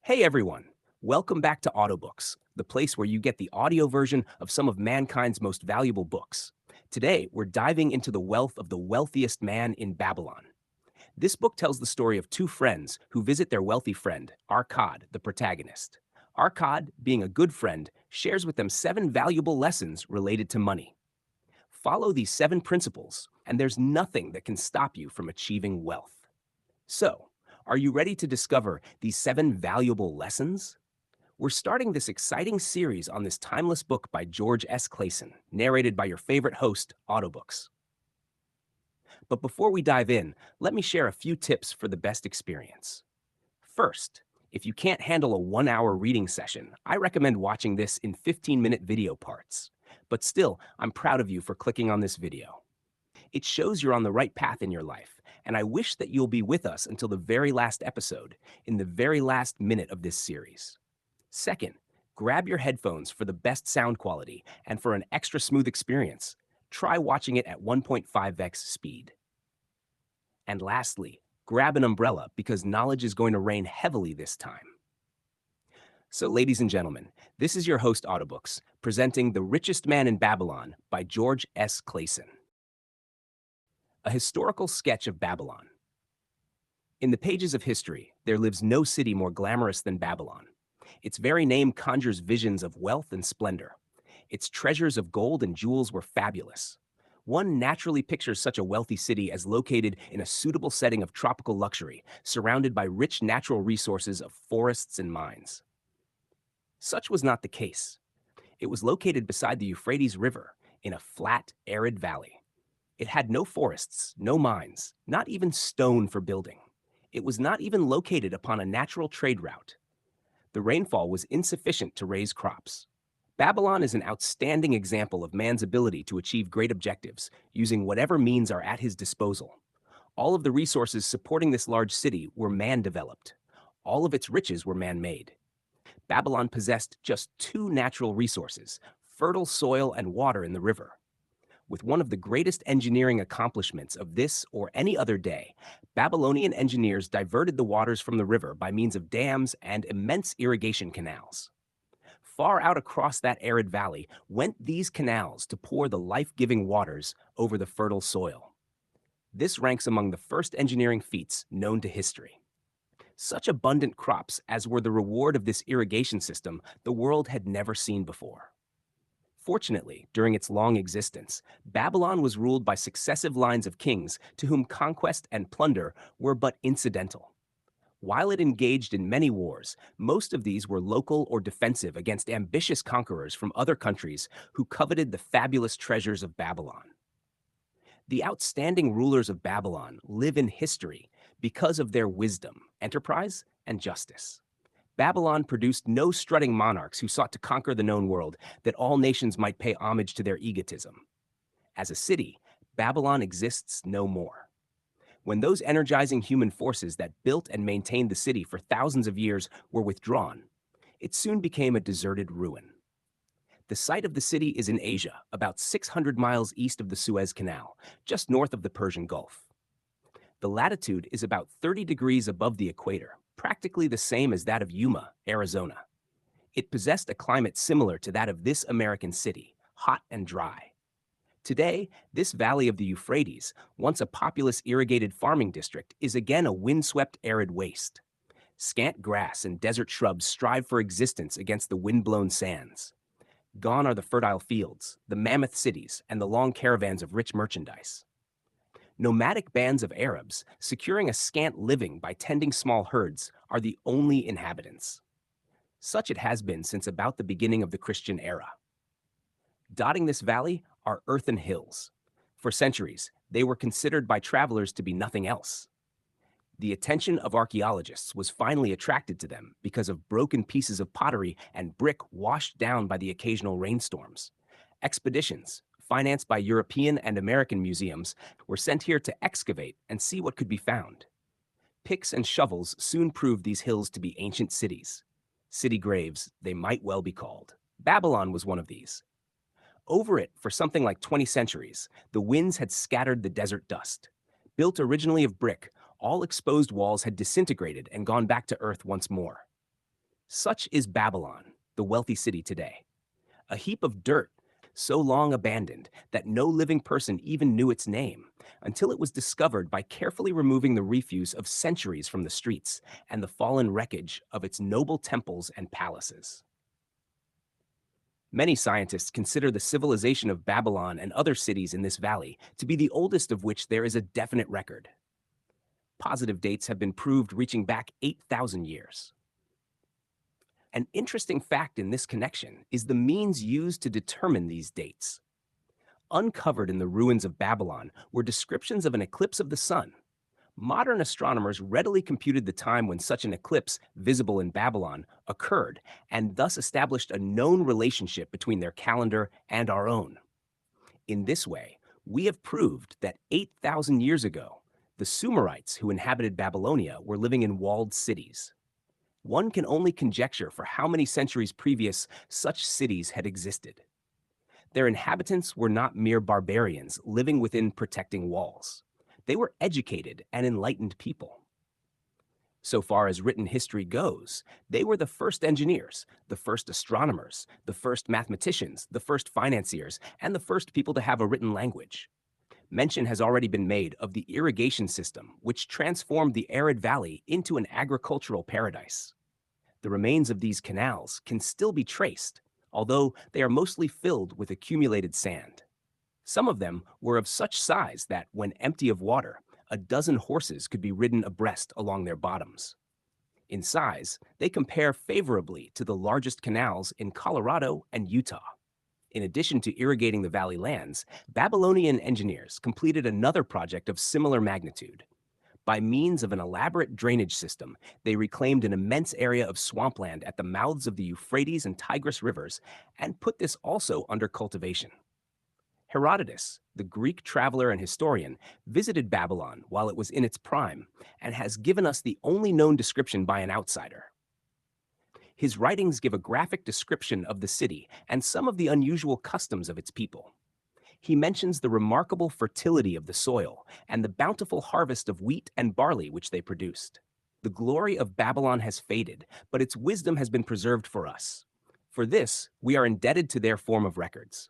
Hey everyone, welcome back to Autobooks, the place where you get the audio version of some of mankind's most valuable books. Today, we're diving into the wealth of the wealthiest man in Babylon. This book tells the story of two friends who visit their wealthy friend, Arkad, the protagonist. Arkad, being a good friend, shares with them seven valuable lessons related to money. Follow these seven principles, and there's nothing that can stop you from achieving wealth. So, are you ready to discover these seven valuable lessons? We're starting this exciting series on this timeless book by George S. Clason, narrated by your favorite host, Autobooks. But before we dive in, let me share a few tips for the best experience. First, if you can't handle a 1 hour reading session, I recommend watching this in 15-minute video parts. But still, I'm proud of you for clicking on this video. It shows you're on the right path in your life, and I wish that you'll be with us until the very last episode, in the very last minute of this series. Second, grab your headphones for the best sound quality, and for an extra smooth experience, try watching it at 1.5x speed. And lastly, grab an umbrella because knowledge is going to rain heavily this time. So, ladies and gentlemen, this is your host, Autobooks, presenting The Richest Man in Babylon by George S. Clason. A historical sketch of Babylon. In the pages of history, there lives no city more glamorous than Babylon. Its very name conjures visions of wealth and splendor. Its treasures of gold and jewels were fabulous. One naturally pictures such a wealthy city as located in a suitable setting of tropical luxury, surrounded by rich natural resources of forests and mines. Such was not the case. It was located beside the Euphrates River, in a flat, arid valley. It had no forests, no mines, not even stone for building. It was not even located upon a natural trade route. The rainfall was insufficient to raise crops. Babylon is an outstanding example of man's ability to achieve great objectives, using whatever means are at his disposal. All of the resources supporting this large city were man-developed. All of its riches were man-made. Babylon possessed just two natural resources, fertile soil and water in the river. With one of the greatest engineering accomplishments of this or any other day, Babylonian engineers diverted the waters from the river by means of dams and immense irrigation canals. Far out across that arid valley went these canals to pour the life-giving waters over the fertile soil. This ranks among the first engineering feats known to history. Such abundant crops as were the reward of this irrigation system the world had never seen before. Fortunately, during its long existence, Babylon was ruled by successive lines of kings to whom conquest and plunder were but incidental. While it engaged in many wars, most of these were local or defensive against ambitious conquerors from other countries who coveted the fabulous treasures of Babylon. The outstanding rulers of Babylon live in history because of their wisdom, enterprise, and justice. Babylon produced no strutting monarchs who sought to conquer the known world that all nations might pay homage to their egotism. As a city, Babylon exists no more. When those energizing human forces that built and maintained the city for thousands of years were withdrawn, it soon became a deserted ruin. The site of the city is in Asia, about 600 miles east of the Suez Canal, just north of the Persian Gulf. The latitude is about 30 degrees above the equator, practically the same as that of Yuma, Arizona. It possessed a climate similar to that of this American city, hot and dry. Today, this valley of the Euphrates, once a populous irrigated farming district, is again a windswept arid waste. Scant grass and desert shrubs strive for existence against the wind-blown sands. Gone are the fertile fields, the mammoth cities, and the long caravans of rich merchandise. Nomadic bands of Arabs, securing a scant living by tending small herds, are the only inhabitants. Such it has been since about the beginning of the Christian era. Dotting this valley are earthen hills. For centuries, they were considered by travelers to be nothing else. The attention of archaeologists was finally attracted to them because of broken pieces of pottery and brick washed down by the occasional rainstorms. Expeditions, financed by European and American museums, were sent here to excavate and see what could be found. Picks and shovels soon proved these hills to be ancient cities. City graves, they might well be called. Babylon was one of these. Over it, for something like 20 centuries, the winds had scattered the desert dust. Built originally of brick, all exposed walls had disintegrated and gone back to earth once more. Such is Babylon, the wealthy city today. A heap of dirt, so long abandoned that no living person even knew its name, until it was discovered by carefully removing the refuse of centuries from the streets and the fallen wreckage of its noble temples and palaces. Many scientists consider the civilization of Babylon and other cities in this valley to be the oldest of which there is a definite record. Positive dates have been proved reaching back 8,000 years. An interesting fact in this connection is the means used to determine these dates. Uncovered in the ruins of Babylon were descriptions of an eclipse of the sun. Modern astronomers readily computed the time when such an eclipse, visible in Babylon, occurred, and thus established a known relationship between their calendar and our own. In this way, we have proved that 8,000 years ago, the Sumerites who inhabited Babylonia were living in walled cities. One can only conjecture for how many centuries previous such cities had existed. Their inhabitants were not mere barbarians living within protecting walls. They were educated and enlightened people. So far as written history goes, they were the first engineers, the first astronomers, the first mathematicians, the first financiers, and the first people to have a written language. Mention has already been made of the irrigation system, which transformed the arid valley into an agricultural paradise. The remains of these canals can still be traced, although they are mostly filled with accumulated sand. Some of them were of such size that, when empty of water, a dozen horses could be ridden abreast along their bottoms. In size, they compare favorably to the largest canals in Colorado and Utah. In addition to irrigating the valley lands, Babylonian engineers completed another project of similar magnitude. By means of an elaborate drainage system, they reclaimed an immense area of swampland at the mouths of the Euphrates and Tigris rivers and put this also under cultivation. Herodotus, the Greek traveler and historian, visited Babylon while it was in its prime and has given us the only known description by an outsider. His writings give a graphic description of the city and some of the unusual customs of its people. He mentions the remarkable fertility of the soil and the bountiful harvest of wheat and barley which they produced. The glory of Babylon has faded, but its wisdom has been preserved for us. For this, we are indebted to their form of records.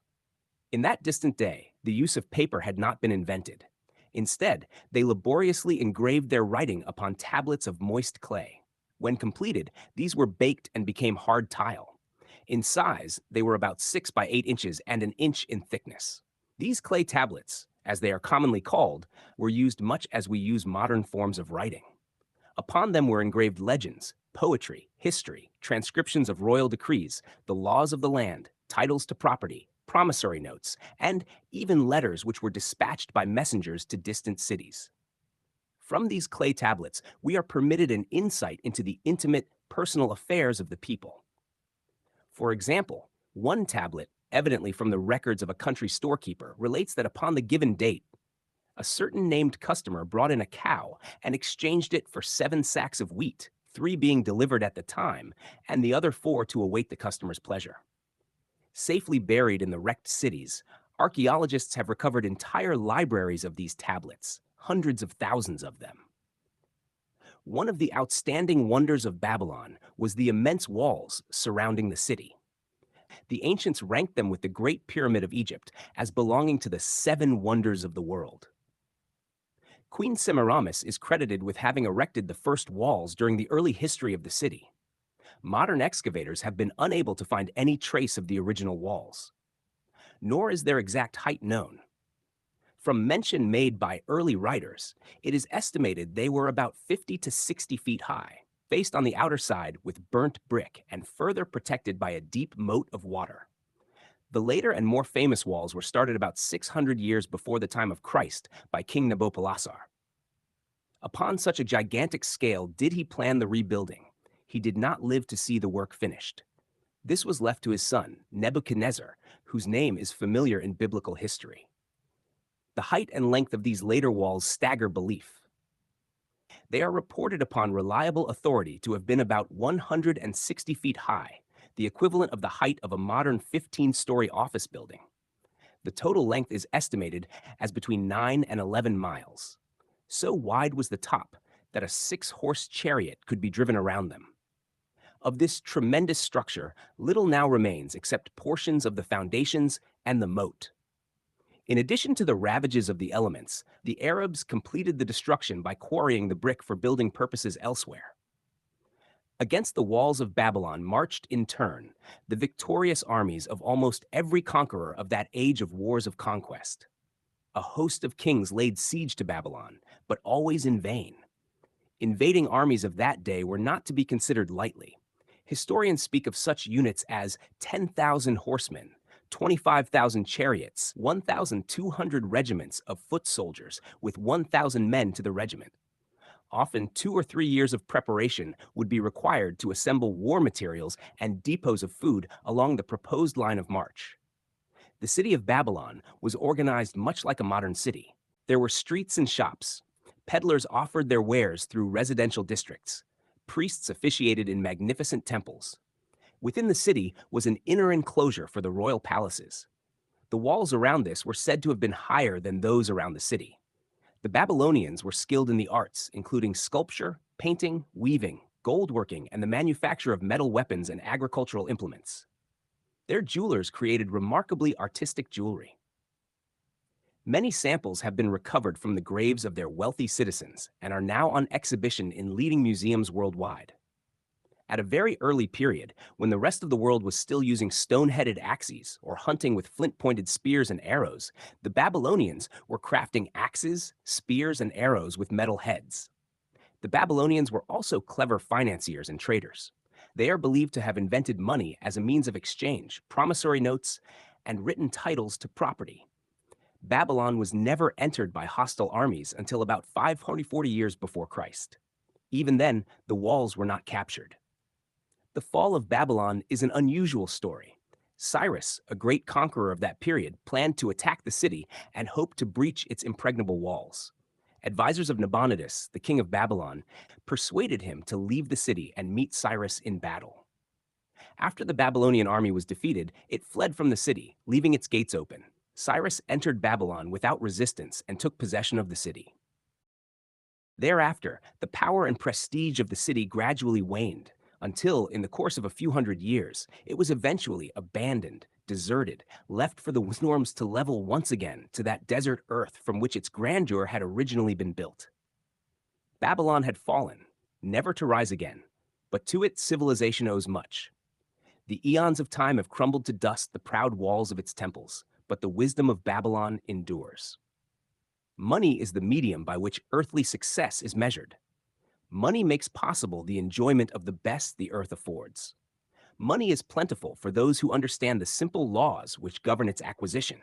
In that distant day, the use of paper had not been invented. Instead, they laboriously engraved their writing upon tablets of moist clay. When completed, these were baked and became hard tile. In size, they were about 6 by 8 inches and an inch in thickness. These clay tablets, as they are commonly called, were used much as we use modern forms of writing. Upon them were engraved legends, poetry, history, transcriptions of royal decrees, the laws of the land, titles to property, promissory notes, and even letters which were dispatched by messengers to distant cities. From these clay tablets, we are permitted an insight into the intimate, personal affairs of the people. For example, one tablet, evidently from the records of a country storekeeper, relates that upon the given date, a certain named customer brought in a cow and exchanged it for 7 sacks of wheat, 3 being delivered at the time, and the other 4 to await the customer's pleasure. Safely buried in the wrecked cities, archaeologists have recovered entire libraries of these tablets, hundreds of thousands of them. One of the outstanding wonders of Babylon was the immense walls surrounding the city. The ancients ranked them with the Great Pyramid of Egypt as belonging to the 7 wonders of the world. Queen Semiramis is credited with having erected the first walls during the early history of the city. Modern excavators have been unable to find any trace of the original walls. Nor is their exact height known. From mention made by early writers, it is estimated they were about 50 to 60 feet high, faced on the outer side with burnt brick and further protected by a deep moat of water. The later and more famous walls were started about 600 years before the time of Christ by King Nabopolassar. Upon such a gigantic scale did he plan the rebuilding. He did not live to see the work finished. This was left to his son, Nebuchadnezzar, whose name is familiar in biblical history. The height and length of these later walls stagger belief. They are reported upon reliable authority to have been about 160 feet high, the equivalent of the height of a modern 15-story office building. The total length is estimated as between 9 and 11 miles. So wide was the top that a 6-horse chariot could be driven around them. Of this tremendous structure, little now remains except portions of the foundations and the moat. In addition to the ravages of the elements, the Arabs completed the destruction by quarrying the brick for building purposes elsewhere. Against the walls of Babylon marched in turn the victorious armies of almost every conqueror of that age of wars of conquest. A host of kings laid siege to Babylon, but always in vain. Invading armies of that day were not to be considered lightly. Historians speak of such units as 10,000 horsemen, 25,000 chariots, 1,200 regiments of foot soldiers with 1,000 men to the regiment. Often 2 or 3 years of preparation would be required to assemble war materials and depots of food along the proposed line of march. The city of Babylon was organized much like a modern city. There were streets and shops. Peddlers offered their wares through residential districts. Priests officiated in magnificent temples. Within the city was an inner enclosure for the royal palaces. The walls around this were said to have been higher than those around the city. The Babylonians were skilled in the arts, including sculpture, painting, weaving, goldworking, and the manufacture of metal weapons and agricultural implements. Their jewelers created remarkably artistic jewelry. Many samples have been recovered from the graves of their wealthy citizens and are now on exhibition in leading museums worldwide. At a very early period, when the rest of the world was still using stone-headed axes or hunting with flint-pointed spears and arrows, the Babylonians were crafting axes, spears, and arrows with metal heads. The Babylonians were also clever financiers and traders. They are believed to have invented money as a means of exchange, promissory notes, and written titles to property. Babylon was never entered by hostile armies until about 540 years before Christ. Even then, the walls were not captured. The fall of Babylon is an unusual story. Cyrus, a great conqueror of that period, planned to attack the city and hoped to breach its impregnable walls. Advisors of Nabonidus, the king of Babylon, persuaded him to leave the city and meet Cyrus in battle. After the Babylonian army was defeated, it fled from the city, leaving its gates open. Cyrus entered Babylon without resistance and took possession of the city. Thereafter, the power and prestige of the city gradually waned, until, in the course of a few hundred years, it was eventually abandoned, deserted, left for the storms to level once again to that desert earth from which its grandeur had originally been built. Babylon had fallen, never to rise again, but to it civilization owes much. The eons of time have crumbled to dust the proud walls of its temples, but the wisdom of Babylon endures. Money is the medium by which earthly success is measured. Money makes possible the enjoyment of the best the earth affords. Money is plentiful for those who understand the simple laws which govern its acquisition.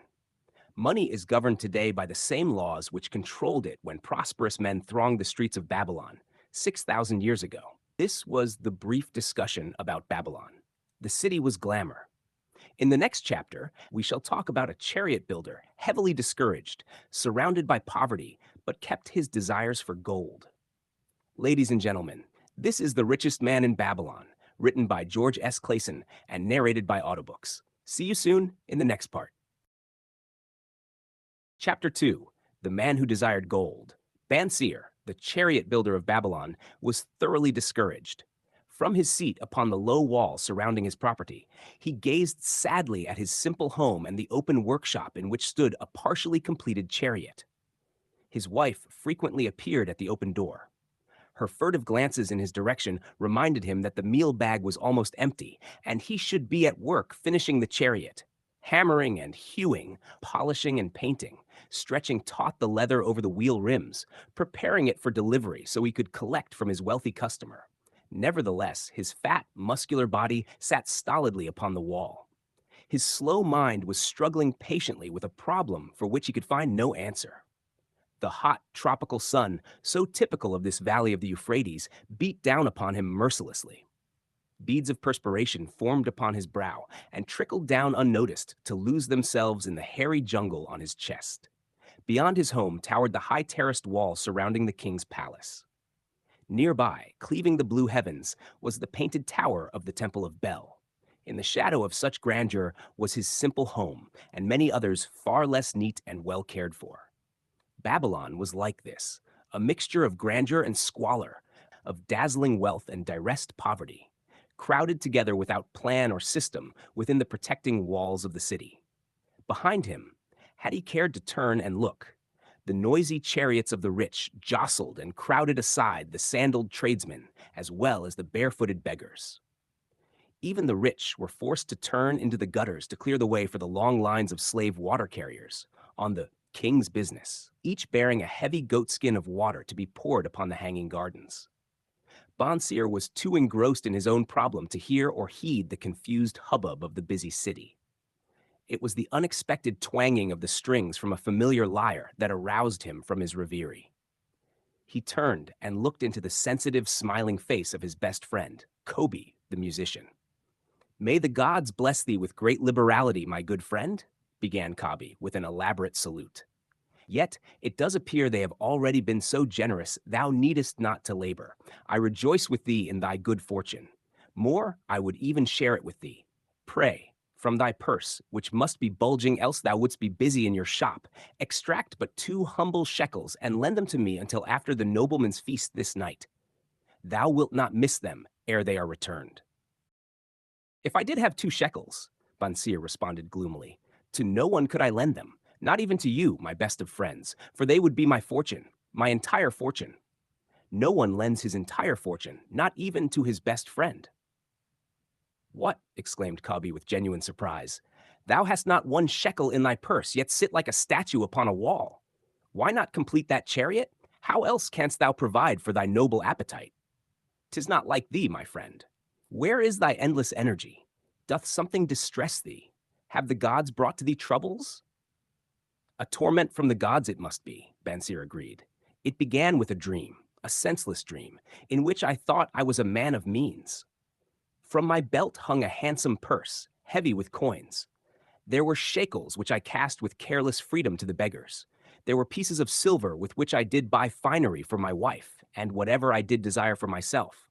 Money is governed today by the same laws which controlled it when prosperous men thronged the streets of Babylon 6,000 years ago. This was the brief discussion about Babylon. The city was glamour. In the next chapter, we shall talk about a chariot builder, heavily discouraged, surrounded by poverty, but kept his desires for gold. Ladies and gentlemen, this is The Richest Man in Babylon, written by George S. Clason and narrated by Autobooks. See you soon in the next part. Chapter 2, The Man Who Desired Gold. Banseer, the chariot builder of Babylon, was thoroughly discouraged. From his seat upon the low wall surrounding his property, he gazed sadly at his simple home and the open workshop in which stood a partially completed chariot. His wife frequently appeared at the open door. Her furtive glances in his direction reminded him that the meal bag was almost empty, and he should be at work finishing the chariot, hammering and hewing, polishing and painting, stretching taut the leather over the wheel rims, preparing it for delivery so he could collect from his wealthy customer. Nevertheless, his fat, muscular body sat stolidly upon the wall. His slow mind was struggling patiently with a problem for which he could find no answer. The hot, tropical sun, so typical of this valley of the Euphrates, beat down upon him mercilessly. Beads of perspiration formed upon his brow and trickled down unnoticed to lose themselves in the hairy jungle on his chest. Beyond his home towered the high terraced wall surrounding the king's palace. Nearby, cleaving the blue heavens, was the painted tower of the Temple of Bel. In the shadow of such grandeur was his simple home, and many others far less neat and well cared for. Babylon was like this, a mixture of grandeur and squalor, of dazzling wealth and distressed poverty. crowded together without plan or system within the protecting walls of the city. Behind him, had he cared to turn and look, the noisy chariots of the rich jostled and crowded aside the sandaled tradesmen as well as the barefooted beggars. Even the rich were forced to turn into the gutters to clear the way for the long lines of slave water carriers on the king's business, each bearing a heavy goatskin of water to be poured upon the hanging gardens. Bonseer was too engrossed in his own problem to hear or heed the confused hubbub of the busy city. It was the unexpected twanging of the strings from a familiar lyre that aroused him from his reverie. He turned and looked into the sensitive, smiling face of his best friend, Kobe, the musician. "May the gods bless thee with great liberality, my good friend," began Kobe with an elaborate salute. "Yet it does appear they have already been so generous thou needest not to labor. I rejoice with thee in thy good fortune. More, I would even share it with thee. Pray, from thy purse, which must be bulging else thou wouldst be busy in your shop, extract but 2 humble shekels and lend them to me until after the nobleman's feast this night. Thou wilt not miss them ere they are returned." "If I did have 2 shekels," Bonseer responded gloomily, "to no one could I lend them, not even to you, my best of friends, for they would be my fortune, my entire fortune. No one lends his entire fortune, not even to his best friend." "What?" exclaimed Cubby with genuine surprise. "Thou hast not 1 shekel in thy purse, yet sit like a statue upon a wall. Why not complete that chariot? How else canst thou provide for thy noble appetite? 'Tis not like thee, my friend. Where is thy endless energy? Doth something distress thee? Have the gods brought to thee troubles?" "A torment from the gods it must be," Bansir agreed. "It began with a dream, a senseless dream, in which I thought I was a man of means. From my belt hung a handsome purse, heavy with coins. There were shekels which I cast with careless freedom to the beggars. There were pieces of silver with which I did buy finery for my wife, and whatever I did desire for myself.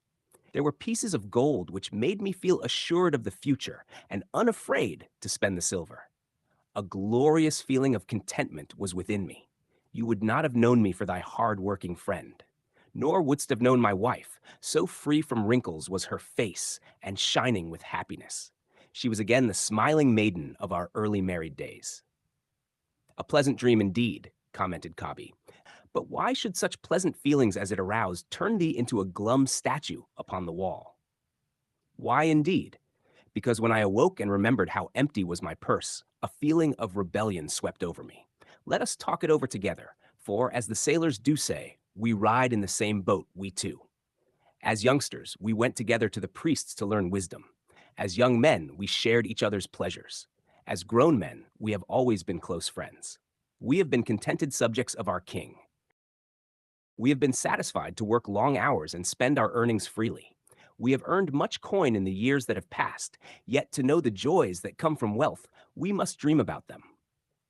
There were pieces of gold which made me feel assured of the future and unafraid to spend the silver. A glorious feeling of contentment was within me. You would not have known me for thy hard-working friend, nor wouldst have known my wife, so free from wrinkles was her face and shining with happiness. She was again the smiling maiden of our early married days." "A pleasant dream indeed," commented Cobby. "But why should such pleasant feelings as it aroused turn thee into a glum statue upon the wall?" "Why indeed? Because when I awoke and remembered how empty was my purse, a feeling of rebellion swept over me. Let us talk it over together, for as the sailors do say, we ride in the same boat, we two. As youngsters, we went together to the priests to learn wisdom. As young men, we shared each other's pleasures. As grown men, we have always been close friends. We have been contented subjects of our king. We have been satisfied to work long hours and spend our earnings freely. We have earned much coin in the years that have passed, yet to know the joys that come from wealth, we must dream about them.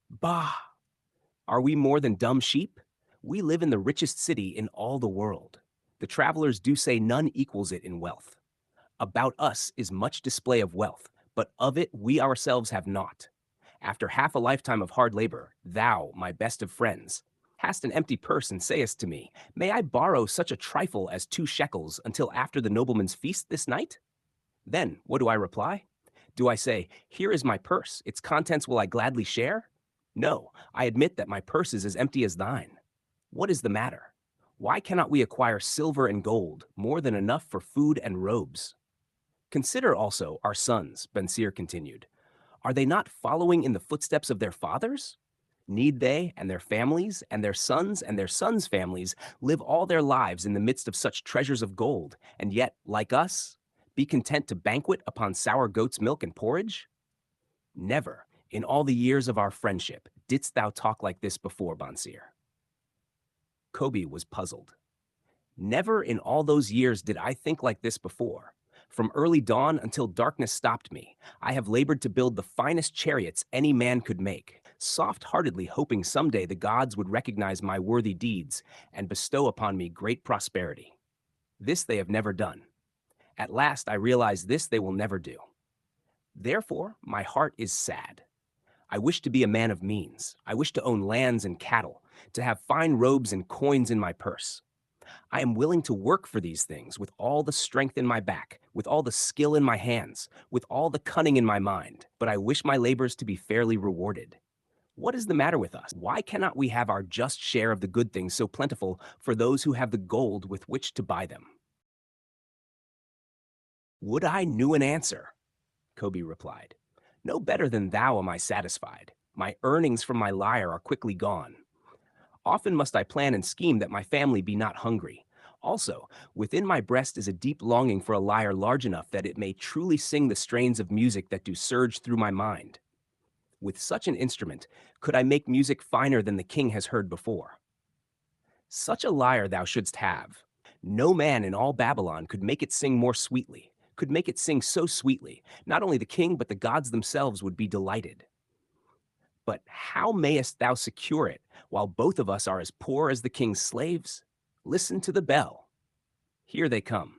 Bah! Are we more than dumb sheep? We live in the richest city in all the world. The travelers do say none equals it in wealth. About us is much display of wealth, but of it we ourselves have naught. After half a lifetime of hard labor, thou, my best of friends, hast an empty purse and sayest to me, may I borrow such a trifle as 2 shekels until after the nobleman's feast this night? Then, what do I reply? Do I say, here is my purse, its contents will I gladly share? No, I admit that my purse is as empty as thine. What is the matter? Why cannot we acquire silver and gold, more than enough for food and robes? Consider also our sons, Bansir continued. Are they not following in the footsteps of their fathers? Need they and their families and their sons' families live all their lives in the midst of such treasures of gold, and yet, like us, be content to banquet upon sour goat's milk and porridge? Never, in all the years of our friendship, didst thou talk like this before, Bansir." Kobe was puzzled. "Never in all those years did I think like this before. From early dawn until darkness stopped me, I have labored to build the finest chariots any man could make, soft-heartedly hoping someday the gods would recognize my worthy deeds and bestow upon me great prosperity. This they have never done. At last I realize this they will never do. Therefore, my heart is sad. I wish to be a man of means. I wish to own lands and cattle, to have fine robes and coins in my purse. I am willing to work for these things with all the strength in my back, with all the skill in my hands, with all the cunning in my mind, but I wish my labors to be fairly rewarded. What is the matter with us? Why cannot we have our just share of the good things so plentiful for those who have the gold with which to buy them? Would I knew an answer, Kobe replied. No better than thou am I satisfied. My earnings from my lyre are quickly gone. Often must I plan and scheme that my family be not hungry. Also, within my breast is a deep longing for a lyre large enough that it may truly sing the strains of music that do surge through my mind. With such an instrument, could I make music finer than the king has heard before. Such a lyre thou shouldst have. No man in all Babylon could make it sing more sweetly, could make it sing so sweetly. Not only the king, but the gods themselves would be delighted. But how mayest thou secure it, while both of us are as poor as the king's slaves? Listen to the bell. Here they come.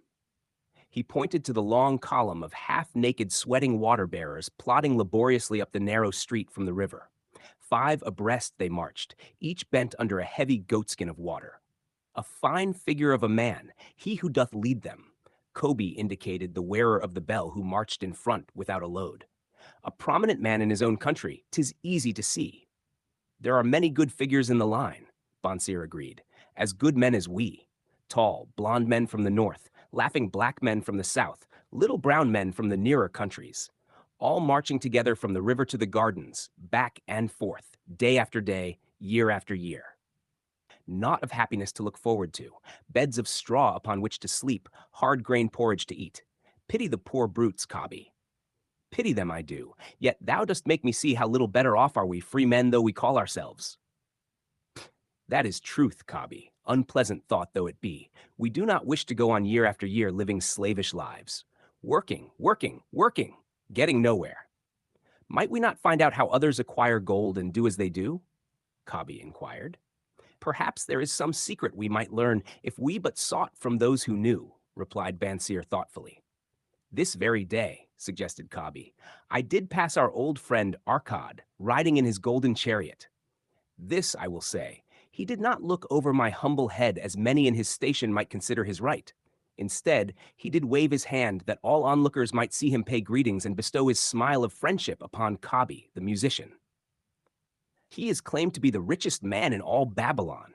He pointed to the long column of half-naked, sweating water-bearers plodding laboriously up the narrow street from the river. 5 abreast they marched, each bent under a heavy goatskin of water. A fine figure of a man, he who doth lead them. Kobe indicated the wearer of the bell who marched in front without a load. A prominent man in his own country, 'tis easy to see. There are many good figures in the line, Bonsir agreed, as good men as we. Tall, blond men from the north, laughing black men from the south, little brown men from the nearer countries, all marching together from the river to the gardens, back and forth, day after day, year after year. Naught of happiness to look forward to, beds of straw upon which to sleep, hard grain porridge to eat. Pity the poor brutes, Cobby. Pity them I do, yet thou dost make me see how little better off are we, free men though we call ourselves. That is truth, Cobby, unpleasant thought though it be. We do not wish to go on year after year living slavish lives. Working, working, working, getting nowhere. Might we not find out how others acquire gold and do as they do? Cobby inquired. Perhaps there is some secret we might learn if we but sought from those who knew, replied Bansir thoughtfully. This very day, suggested Cobby, I did pass our old friend Arkad, riding in his golden chariot. This, I will say, he did not look over my humble head as many in his station might consider his right. Instead, he did wave his hand that all onlookers might see him pay greetings and bestow his smile of friendship upon Cobby, the musician. He is claimed to be the richest man in all Babylon,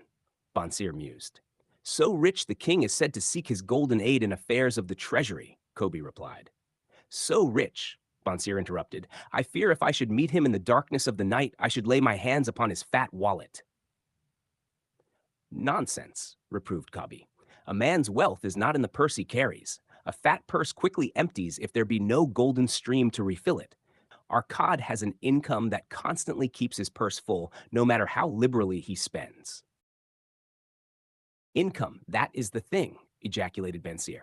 Bonsir mused. So rich the king is said to seek his golden aid in affairs of the treasury, Kobe replied. So rich, Bonsir interrupted, I fear if I should meet him in the darkness of the night, I should lay my hands upon his fat wallet. Nonsense, reproved Cobby. A man's wealth is not in the purse he carries. A fat purse quickly empties if there be no golden stream to refill it. Arkad has an income that constantly keeps his purse full, no matter how liberally he spends. Income, that is the thing, ejaculated Bensir.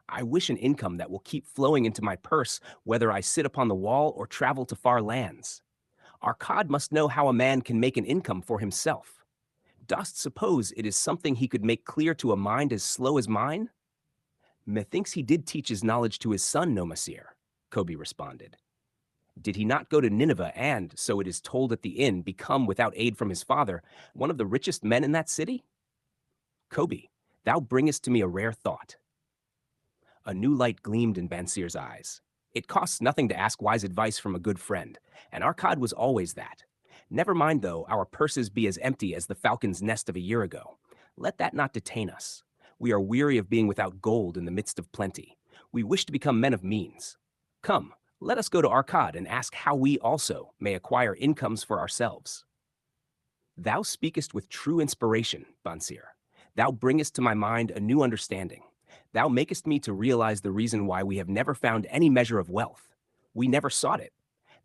I wish an income that will keep flowing into my purse, whether I sit upon the wall or travel to far lands. Arkad must know how a man can make an income for himself. Dost suppose it is something he could make clear to a mind as slow as mine? Methinks he did teach his knowledge to his son, Nomasir, Kobe responded. Did he not go to Nineveh and, so it is told at the inn, become, without aid from his father, one of the richest men in that city? Kobe, thou bringest to me a rare thought. A new light gleamed in Bansir's eyes. It costs nothing to ask wise advice from a good friend, and Arkad was always that. Never mind, though, our purses be as empty as the falcon's nest of a year ago. Let that not detain us. We are weary of being without gold in the midst of plenty. We wish to become men of means. Come, let us go to Arkad and ask how we also may acquire incomes for ourselves. Thou speakest with true inspiration, Bansir. Thou bringest to my mind a new understanding. Thou makest me to realize the reason why we have never found any measure of wealth. We never sought it.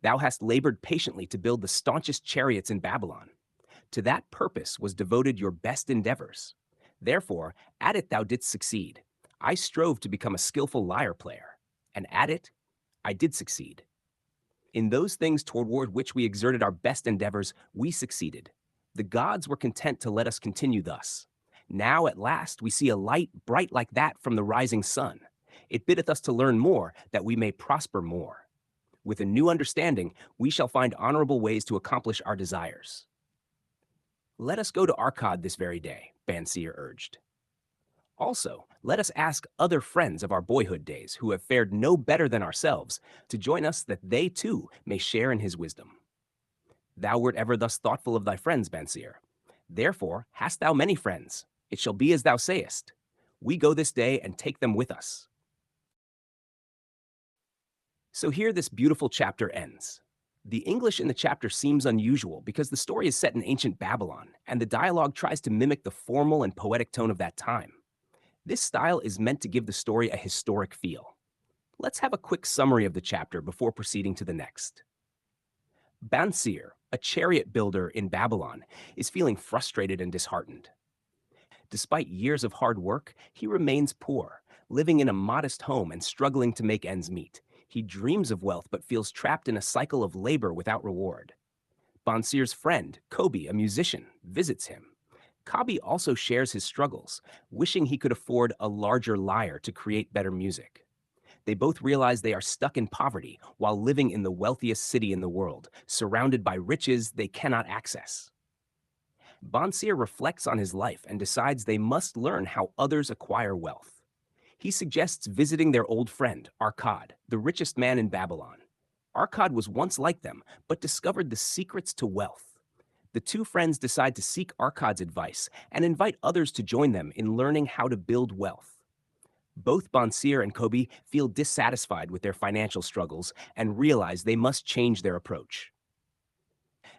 Thou hast labored patiently to build the staunchest chariots in Babylon. To that purpose was devoted your best endeavors. Therefore, at it thou didst succeed. I strove to become a skillful lyre player, and at it I did succeed. In those things toward which we exerted our best endeavors, we succeeded. The gods were content to let us continue thus. Now at last we see a light bright like that from the rising sun. It biddeth us to learn more, that we may prosper more. With a new understanding, we shall find honorable ways to accomplish our desires. Let us go to Arkad this very day, Bansir urged. Also, let us ask other friends of our boyhood days who have fared no better than ourselves to join us that they too may share in his wisdom. Thou wert ever thus thoughtful of thy friends, Bansir. Therefore hast thou many friends. It shall be as thou sayest. We go this day and take them with us. So here this beautiful chapter ends. The English in the chapter seems unusual because the story is set in ancient Babylon, and the dialogue tries to mimic the formal and poetic tone of that time. This style is meant to give the story a historic feel. Let's have a quick summary of the chapter before proceeding to the next. Bansir, a chariot builder in Babylon, is feeling frustrated and disheartened. Despite years of hard work, he remains poor, living in a modest home and struggling to make ends meet. He dreams of wealth but feels trapped in a cycle of labor without reward. Bansir's friend, Kobe, a musician, visits him. Kobe also shares his struggles, wishing he could afford a larger lyre to create better music. They both realize they are stuck in poverty while living in the wealthiest city in the world, surrounded by riches they cannot access. Bansir reflects on his life and decides they must learn how others acquire wealth. He suggests visiting their old friend, Arkad, the richest man in Babylon. Arkad was once like them, but discovered the secrets to wealth. The two friends decide to seek Arkad's advice and invite others to join them in learning how to build wealth. Both Bansir and Kobe feel dissatisfied with their financial struggles and realize they must change their approach.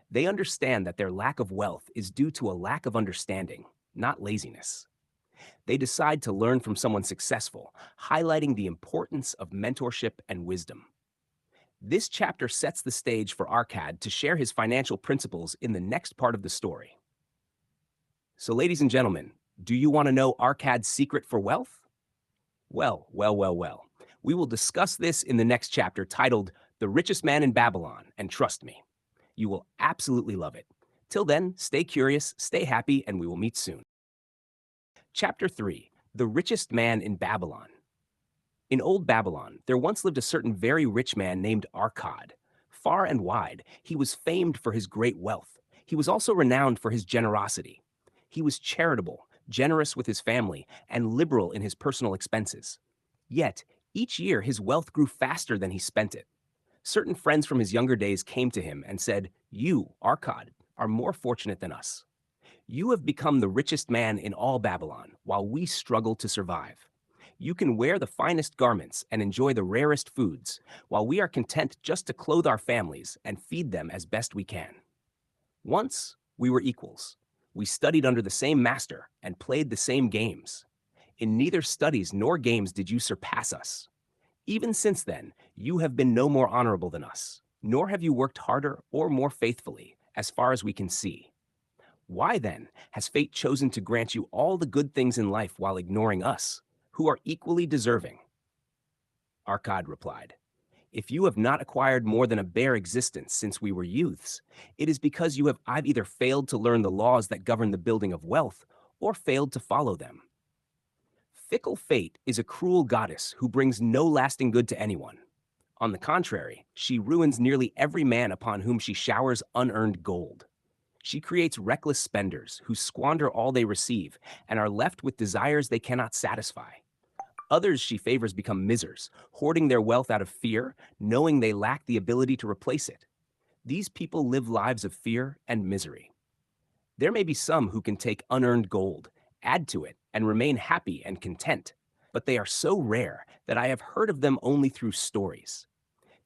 They understand that their lack of wealth is due to a lack of understanding, not laziness. They decide to learn from someone successful, highlighting the importance of mentorship and wisdom. This chapter sets the stage for Arkad to share his financial principles in the next part of the story. So, ladies and gentlemen, do you want to know Arkad's secret for wealth? Well. We will discuss this in the next chapter titled The Richest Man in Babylon, and trust me, you will absolutely love it. Till then, stay curious, stay happy, and we will meet soon. Chapter 3, The Richest Man in Babylon. In old Babylon, there once lived a certain very rich man named Arkad. Far and wide, he was famed for his great wealth. He was also renowned for his generosity. He was charitable, generous with his family, and liberal in his personal expenses. Yet, each year his wealth grew faster than he spent it. Certain friends from his younger days came to him and said, "You, Arkad, are more fortunate than us. You have become the richest man in all Babylon, while we struggle to survive. You can wear the finest garments and enjoy the rarest foods, while we are content just to clothe our families and feed them as best we can. Once, we were equals. We studied under the same master and played the same games. In neither studies nor games did you surpass us. Even since then, you have been no more honorable than us, nor have you worked harder or more faithfully, as far as we can see. Why then has fate chosen to grant you all the good things in life while ignoring us, who are equally deserving?" Arkad replied, "If you have not acquired more than a bare existence since we were youths, it is because I've either failed to learn the laws that govern the building of wealth or failed to follow them. Fickle fate is a cruel goddess who brings no lasting good to anyone. On the contrary, she ruins nearly every man upon whom she showers unearned gold. She creates reckless spenders who squander all they receive and are left with desires they cannot satisfy. Others she favors become misers, hoarding their wealth out of fear, knowing they lack the ability to replace it. These people live lives of fear and misery. There may be some who can take unearned gold, add to it, and remain happy and content, but they are so rare that I have heard of them only through stories.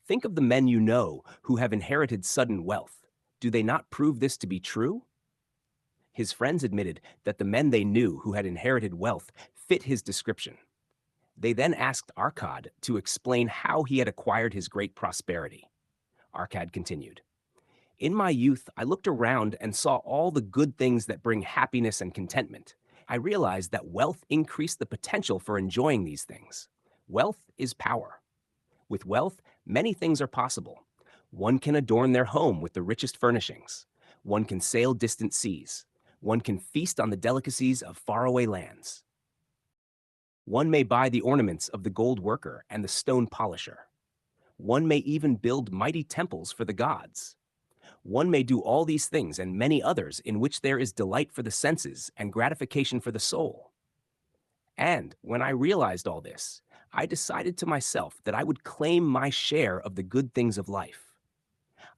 Think of the men you know who have inherited sudden wealth. Do they not prove this to be true?" His friends admitted that the men they knew who had inherited wealth fit his description. They then asked Arkad to explain how he had acquired his great prosperity. Arkad continued, "In my youth, I looked around and saw all the good things that bring happiness and contentment. I realized that wealth increased the potential for enjoying these things. Wealth is power. With wealth, many things are possible. One can adorn their home with the richest furnishings. One can sail distant seas. One can feast on the delicacies of faraway lands. One may buy the ornaments of the gold worker and the stone polisher. One may even build mighty temples for the gods. One may do all these things and many others in which there is delight for the senses and gratification for the soul. And when I realized all this, I decided to myself that I would claim my share of the good things of life.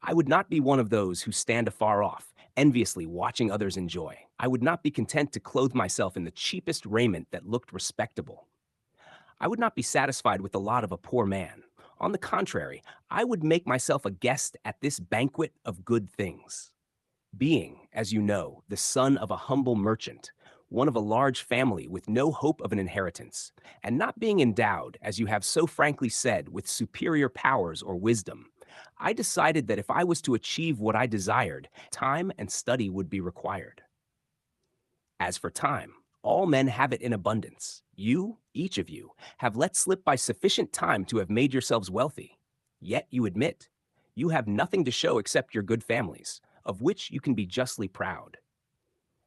I would not be one of those who stand afar off, enviously watching others enjoy. I would not be content to clothe myself in the cheapest raiment that looked respectable. I would not be satisfied with the lot of a poor man. On the contrary, I would make myself a guest at this banquet of good things. Being, as you know, the son of a humble merchant, one of a large family with no hope of an inheritance, and not being endowed, as you have so frankly said, with superior powers or wisdom, I decided that if I was to achieve what I desired, time and study would be required. As for time, all men have it in abundance. You, each of you, have let slip by sufficient time to have made yourselves wealthy. Yet you admit, you have nothing to show except your good families, of which you can be justly proud.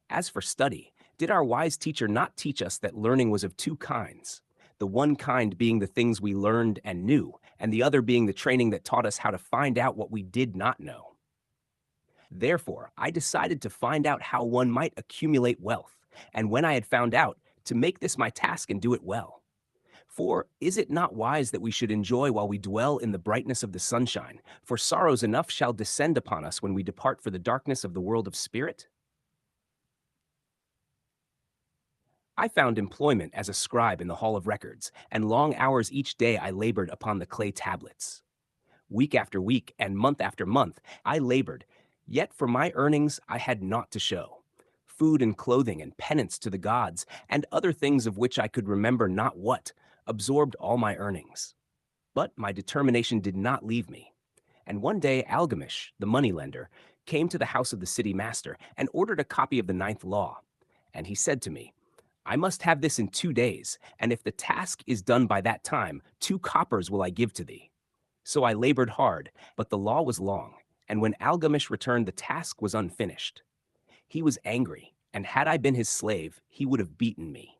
As for study, did our wise teacher not teach us that learning was of two kinds? The one kind being the things we learned and knew, and the other being the training that taught us how to find out what we did not know. Therefore, I decided to find out how one might accumulate wealth, and when I had found out, to make this my task and do it well. For is it not wise that we should enjoy while we dwell in the brightness of the sunshine? For sorrows enough shall descend upon us when we depart for the darkness of the world of spirit? I found employment as a scribe in the Hall of Records, and long hours each day I labored upon the clay tablets. Week after week and month after month, I labored, yet for my earnings I had naught to show. Food and clothing and penance to the gods, and other things of which I could remember not what, absorbed all my earnings. But my determination did not leave me. And one day Algamish, the moneylender, came to the house of the city master and ordered a copy of the ninth law. And he said to me, I must have this in 2 days, and if the task is done by that time, 2 coppers will I give to thee. So I labored hard, but the law was long, and when Algamish returned, the task was unfinished. He was angry, and had I been his slave, he would have beaten me.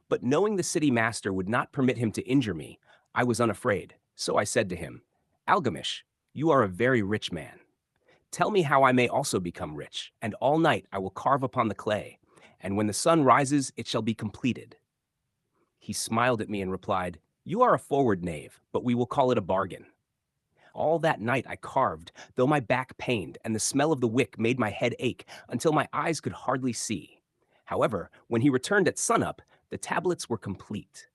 But knowing the city master would not permit him to injure me, I was unafraid. So I said to him, Algamish, you are a very rich man. Tell me how I may also become rich, and all night I will carve upon the clay, and when the sun rises, it shall be completed. He smiled at me and replied, You are a forward knave, but we will call it a bargain. All that night I carved, though my back pained, and the smell of the wick made my head ache until my eyes could hardly see. However, when he returned at sunup, the tablets were complete.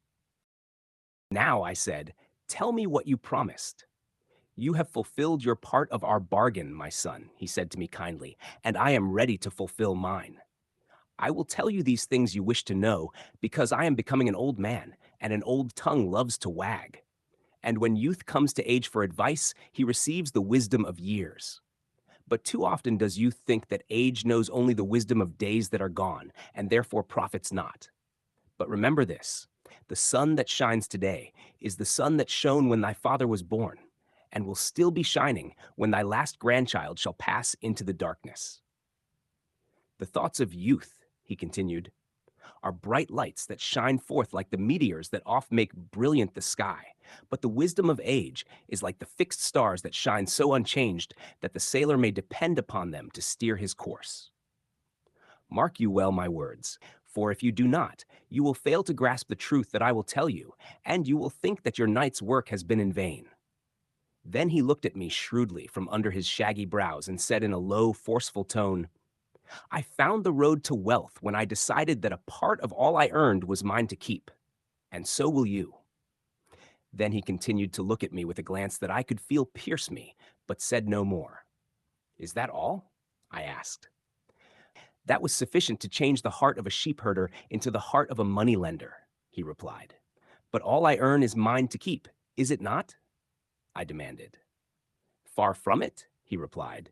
Now, I said, tell me what you promised. You have fulfilled your part of our bargain, my son, he said to me kindly, and I am ready to fulfill mine. I will tell you these things you wish to know, because I am becoming an old man, and an old tongue loves to wag. And when youth comes to age for advice, he receives the wisdom of years. But too often does youth think that age knows only the wisdom of days that are gone, and therefore profits not. But remember this, the sun that shines today is the sun that shone when thy father was born, and will still be shining when thy last grandchild shall pass into the darkness. The thoughts of youth, he continued, are bright lights that shine forth like the meteors that oft make brilliant the sky. But the wisdom of age is like the fixed stars that shine so unchanged that the sailor may depend upon them to steer his course. Mark you well my words, for if you do not, you will fail to grasp the truth that I will tell you, and you will think that your night's work has been in vain. Then he looked at me shrewdly from under his shaggy brows and said in a low, forceful tone, I found the road to wealth when I decided that a part of all I earned was mine to keep, and so will you. Then he continued to look at me with a glance that I could feel pierce me, but said no more. Is that all? I asked. That was sufficient to change the heart of a sheepherder into the heart of a moneylender, he replied. But all I earn is mine to keep, is it not? I demanded. Far from it, he replied.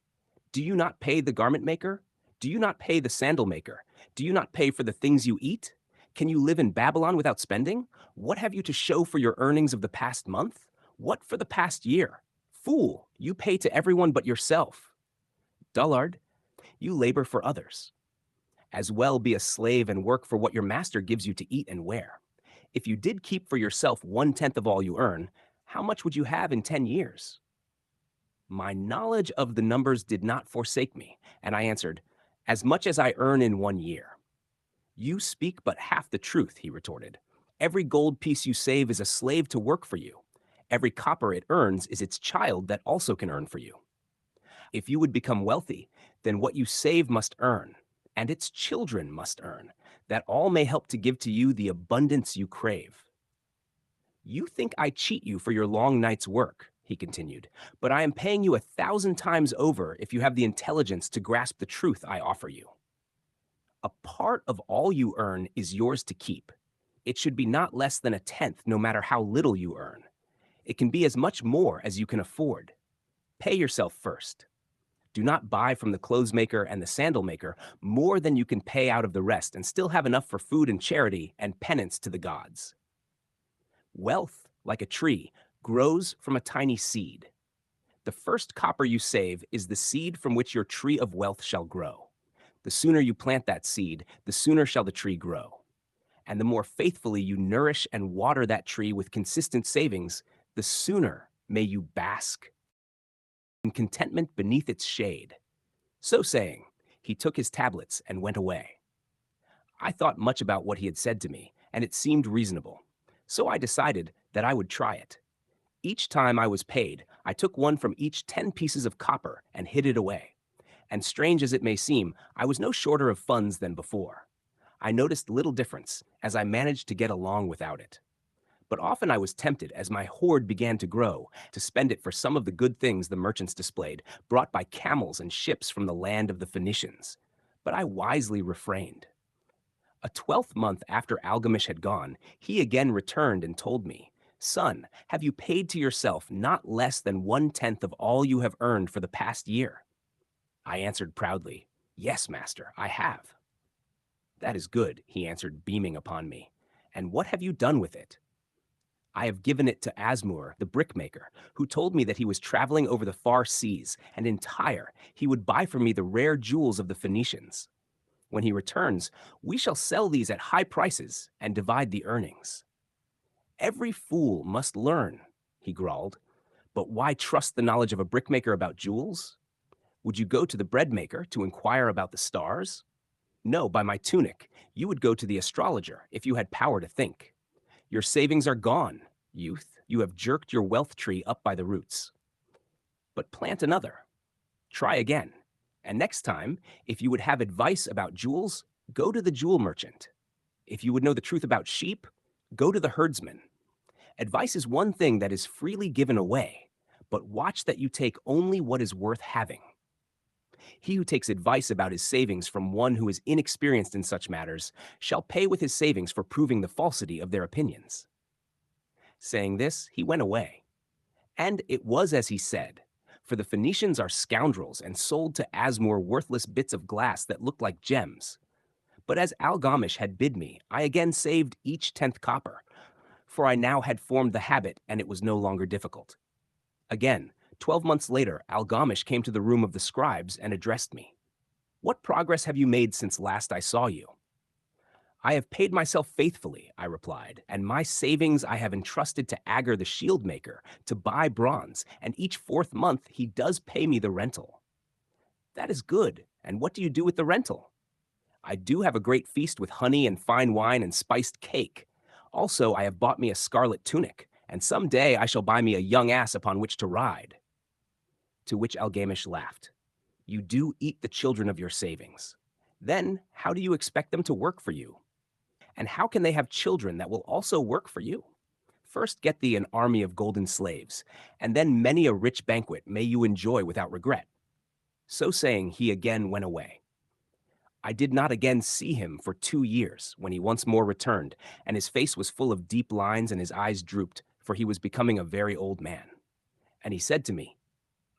Do you not pay the garment maker? Do you not pay the sandal maker? Do you not pay for the things you eat? Can you live in Babylon without spending? What have you to show for your earnings of the past month? What for the past year? Fool, you pay to everyone but yourself. Dullard, you labor for others. As well be a slave and work for what your master gives you to eat and wear. If you did keep for yourself 1/10 of all you earn, how much would you have in 10 years? My knowledge of the numbers did not forsake me, and I answered, as much as I earn in 1 year. You speak but half the truth, he retorted. Every gold piece you save is a slave to work for you. Every copper it earns is its child that also can earn for you. If you would become wealthy, then what you save must earn, and its children must earn, that all may help to give to you the abundance you crave. You think I cheat you for your long night's work, he continued, but I am paying you 1,000 times over if you have the intelligence to grasp the truth I offer you. A part of all you earn is yours to keep. It should be not less than a tenth, no matter how little you earn. It can be as much more as you can afford. Pay yourself first. Do not buy from the clothes maker and the sandal maker more than you can pay out of the rest and still have enough for food and charity and penance to the gods. Wealth, like a tree, grows from a tiny seed. The first copper you save is the seed from which your tree of wealth shall grow. The sooner you plant that seed, the sooner shall the tree grow. And the more faithfully you nourish and water that tree with consistent savings, the sooner may you bask in contentment beneath its shade. So saying, he took his tablets and went away. I thought much about what he had said to me, and it seemed reasonable. So I decided that I would try it. Each time I was paid, I took one from each 10 pieces of copper and hid it away. And strange as it may seem, I was no shorter of funds than before. I noticed little difference, as I managed to get along without it. But often I was tempted, as my hoard began to grow, to spend it for some of the good things the merchants displayed, brought by camels and ships from the land of the Phoenicians. But I wisely refrained. A 12th month after Algamish had gone, he again returned and told me, "Son, have you paid to yourself not less than 1/10 of all you have earned for the past year?" I answered proudly, "Yes, master, I have." "That is good," he answered, beaming upon me. "And what have you done with it?" "I have given it to Asmur, the brickmaker, who told me that he was traveling over the far seas, and in Tyre he would buy for me the rare jewels of the Phoenicians. When he returns, we shall sell these at high prices and divide the earnings." "Every fool must learn," he growled. "But why trust the knowledge of a brickmaker about jewels? Would you go to the bread maker to inquire about the stars? No, by my tunic, you would go to the astrologer if you had power to think. Your savings are gone, youth. You have jerked your wealth tree up by the roots. But plant another. Try again. And next time, if you would have advice about jewels, go to the jewel merchant. If you would know the truth about sheep, go to the herdsman. Advice is one thing that is freely given away, but watch that you take only what is worth having. He who takes advice about his savings from one who is inexperienced in such matters shall pay with his savings for proving the falsity of their opinions." Saying this, he went away. And it was as he said, for the Phoenicians are scoundrels and sold to Asmur worthless bits of glass that looked like gems. But as Algamish had bid me, I again saved each 10th copper, for I now had formed the habit and it was no longer difficult. Again, 12 months later, Algamish came to the room of the scribes and addressed me. "What progress have you made since last I saw you?" "I have paid myself faithfully," I replied, "and my savings I have entrusted to Agur the shield maker to buy bronze, and each 4th month he does pay me the rental." "That is good. And what do you do with the rental?" "I do have a great feast with honey and fine wine and spiced cake. Also, I have bought me a scarlet tunic, and some day I shall buy me a young ass upon which to ride." To which Algamish laughed. "You do eat the children of your savings. Then how do you expect them to work for you? And how can they have children that will also work for you? First get thee an army of golden slaves, and then many a rich banquet may you enjoy without regret." So saying, he again went away. I did not again see him for 2 years, when he once more returned, and his face was full of deep lines and his eyes drooped, for he was becoming a very old man. And he said to me,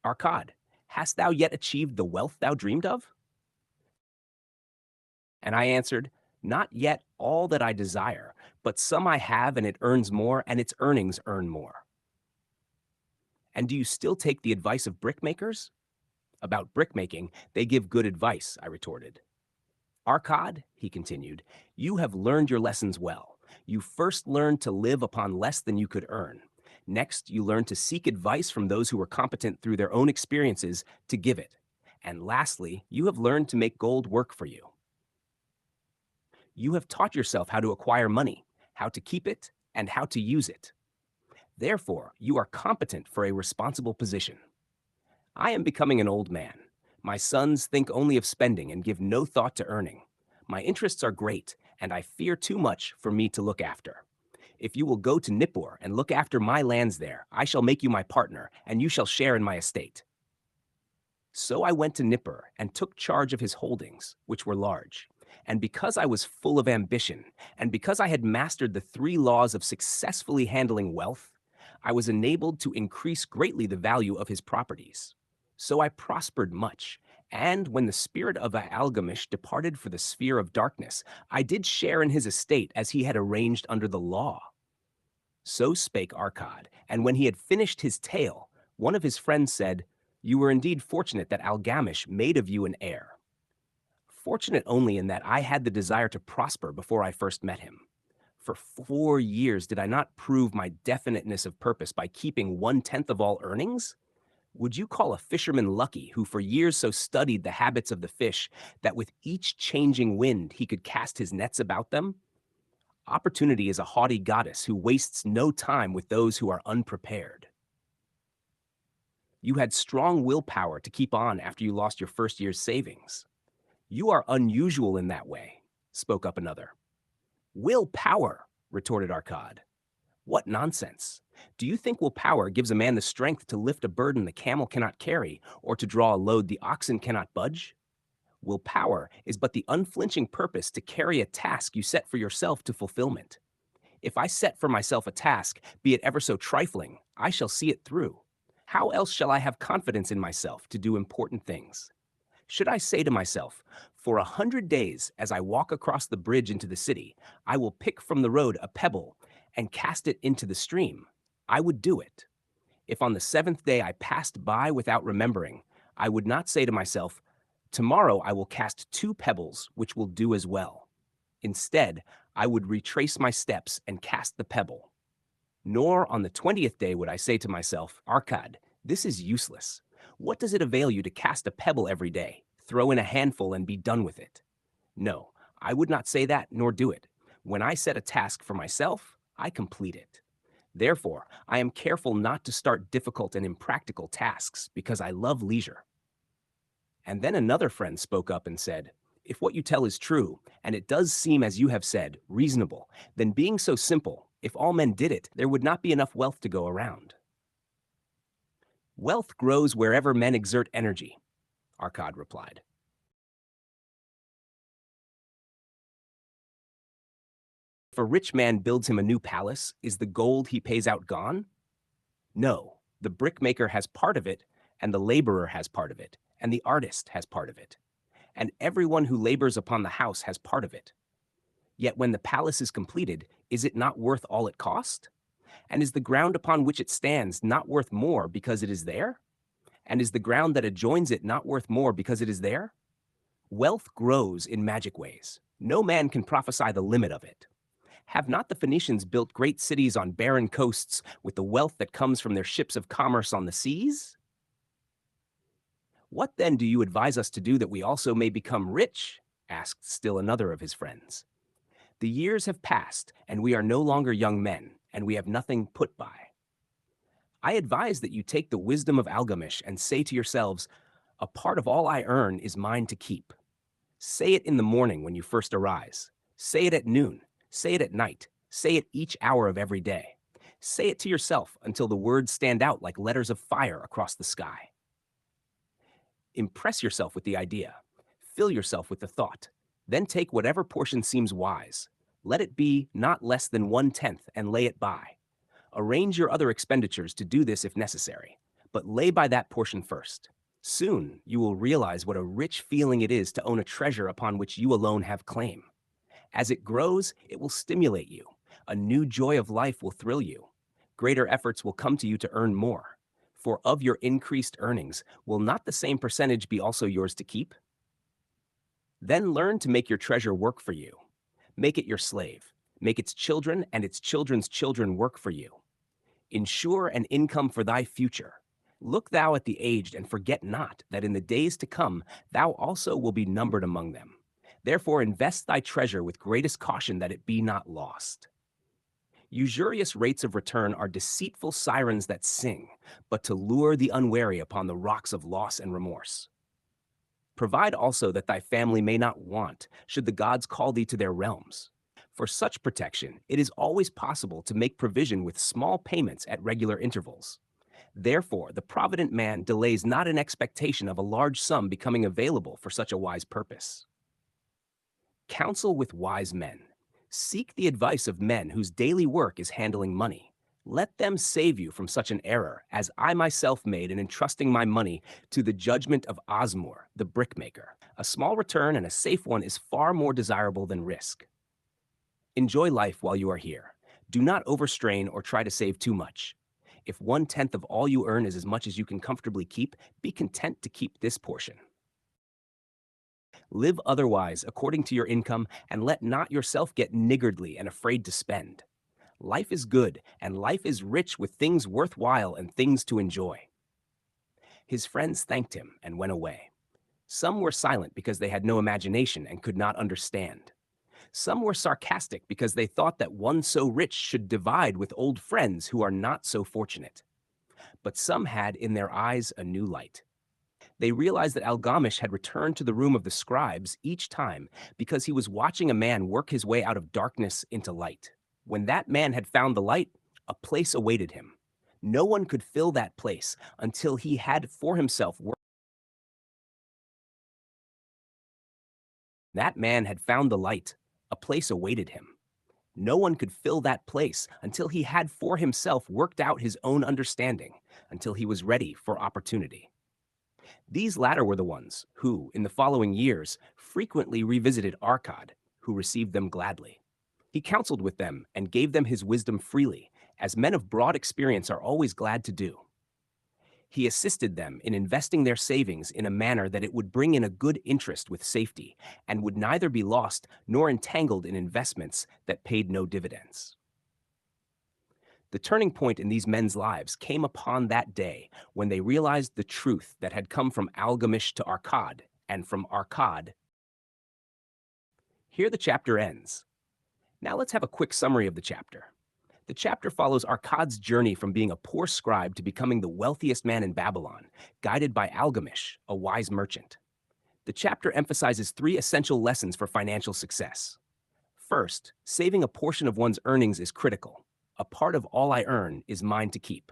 "Arcad, hast thou yet achieved the wealth thou dreamed of?" And I answered, "Not yet all that I desire, but some I have and it earns more, and its earnings earn more." "And do you still take the advice of brickmakers?" "About brickmaking, they give good advice," I retorted. "Arcad," he continued, "you have learned your lessons well. You first learned to live upon less than you could earn. Next, you learned to seek advice from those who were competent through their own experiences to give it. And lastly, you have learned to make gold work for you. You have taught yourself how to acquire money, how to keep it, and how to use it. Therefore, you are competent for a responsible position. I am becoming an old man. My sons think only of spending and give no thought to earning. My interests are great, and I fear too much for me to look after. If you will go to Nippur and look after my lands there, I shall make you my partner, and you shall share in my estate. So I went to Nippur and took charge of his holdings, which were large. And because I was full of ambition, and because I had mastered the 3 laws of successfully handling wealth, I was enabled to increase greatly the value of his properties. So I prospered much, and when the spirit of Algamish departed for the sphere of darkness, I did share in his estate as he had arranged under the law. So spake Arcad, and when he had finished his tale, one of his friends said, "You were indeed fortunate that Algamish made of you an heir." Fortunate only in that I had the desire to prosper before I first met him. For 4 years did I not prove my definiteness of purpose by keeping 1/10 of all earnings? Would you call a fisherman lucky who for years so studied the habits of the fish that with each changing wind he could cast his nets about them? Opportunity is a haughty goddess who wastes no time with those who are unprepared. You had strong willpower to keep on after you lost your first year's savings. You are unusual in that way, spoke up another. Willpower, retorted Arcad. What nonsense! Do you think willpower gives a man the strength to lift a burden the camel cannot carry, or to draw a load the oxen cannot budge? Willpower is but the unflinching purpose to carry a task you set for yourself to fulfillment. If I set for myself a task, be it ever so trifling, I shall see it through. How else shall I have confidence in myself to do important things? Should I say to myself, for 100 days, as I walk across the bridge into the city, I will pick from the road a pebble and cast it into the stream, I would do it. If on the 7th day I passed by without remembering, I would not say to myself, tomorrow I will cast 2 pebbles, which will do as well. Instead, I would retrace my steps and cast the pebble. Nor on the 20th day would I say to myself, Arcad, this is useless. What does it avail you to cast a pebble every day, throw in a handful and be done with it? No, I would not say that nor do it. When I set a task for myself, I complete it. Therefore, I am careful not to start difficult and impractical tasks because I love leisure. And then another friend spoke up and said, if what you tell is true, and it does seem, as you have said, reasonable, then being so simple, if all men did it, there would not be enough wealth to go around. Wealth grows wherever men exert energy, Arcad replied. If a rich man builds him a new palace, is the gold he pays out gone? No, the brickmaker has part of it, and the laborer has part of it, and the artist has part of it, and everyone who labors upon the house has part of it. Yet when the palace is completed, is it not worth all it cost? And is the ground upon which it stands not worth more because it is there? And is the ground that adjoins it not worth more because it is there? Wealth grows in magic ways. No man can prophesy the limit of it. Have not the Phoenicians built great cities on barren coasts with the wealth that comes from their ships of commerce on the seas? What then do you advise us to do that we also may become rich? Asked still another of his friends. The years have passed, and we are no longer young men, and we have nothing put by. I advise that you take the wisdom of Algamish and say to yourselves, a part of all I earn is mine to keep. Say it in the morning when you first arise. Say it at noon. Say it at night. Say it each hour of every day. Say it to yourself until the words stand out like letters of fire across the sky. Impress yourself with the idea. Fill yourself with the thought. Then take whatever portion seems wise. Let it be not less than 1/10 and lay it by. Arrange your other expenditures to do this if necessary, but lay by that portion first. Soon you will realize what a rich feeling it is to own a treasure upon which you alone have claim. As it grows, it will stimulate you. A new joy of life will thrill you. Greater efforts will come to you to earn more. For of your increased earnings, will not the same percentage be also yours to keep? Then learn to make your treasure work for you. Make it your slave. Make its children and its children's children work for you. Ensure an income for thy future. Look thou at the aged, and forget not that in the days to come thou also will be numbered among them. Therefore, invest thy treasure with greatest caution that it be not lost. Usurious rates of return are deceitful sirens that sing, but to lure the unwary upon the rocks of loss and remorse. Provide also that thy family may not want, should the gods call thee to their realms. For such protection, it is always possible to make provision with small payments at regular intervals. Therefore, the provident man delays not in expectation of a large sum becoming available for such a wise purpose. Counsel with wise men. Seek the advice of men whose daily work is handling money. Let them save you from such an error as I myself made in entrusting my money to the judgment of Osmore, the brickmaker. A small return and a safe one is far more desirable than risk. Enjoy life while you are here. Do not overstrain or try to save too much. If 1/10 of all you earn is as much as you can comfortably keep, be content to keep this portion. Live otherwise according to your income, and let not yourself get niggardly and afraid to spend. Life is good, and life is rich with things worthwhile and things to enjoy. His friends thanked him and went away. Some were silent because they had no imagination and could not understand. Some were sarcastic because they thought that one so rich should divide with old friends who are not so fortunate. But some had in their eyes a new light. They realized that Algamish had returned to the room of the scribes each time because he was watching a man work his way out of darkness into light. When that man had found the light, a place awaited him. No one could fill that place until he had for himself worked. That man had found the light. A place awaited him. No one could fill that place until he had for himself worked out his own understanding, until he was ready for opportunity. These latter were the ones who, in the following years, frequently revisited Arcad, who received them gladly. He counseled with them and gave them his wisdom freely, as men of broad experience are always glad to do. He assisted them in investing their savings in a manner that it would bring in a good interest with safety, and would neither be lost nor entangled in investments that paid no dividends. The turning point in these men's lives came upon that day when they realized the truth that had come from Algamish to Arcad, and from Arcad. Here the chapter ends. Now let's have a quick summary of the chapter. The chapter follows Arcad's journey from being a poor scribe to becoming the wealthiest man in Babylon, guided by Algamish, a wise merchant. The chapter emphasizes 3 essential lessons for financial success. First, saving a portion of one's earnings is critical. A part of all I earn is mine to keep.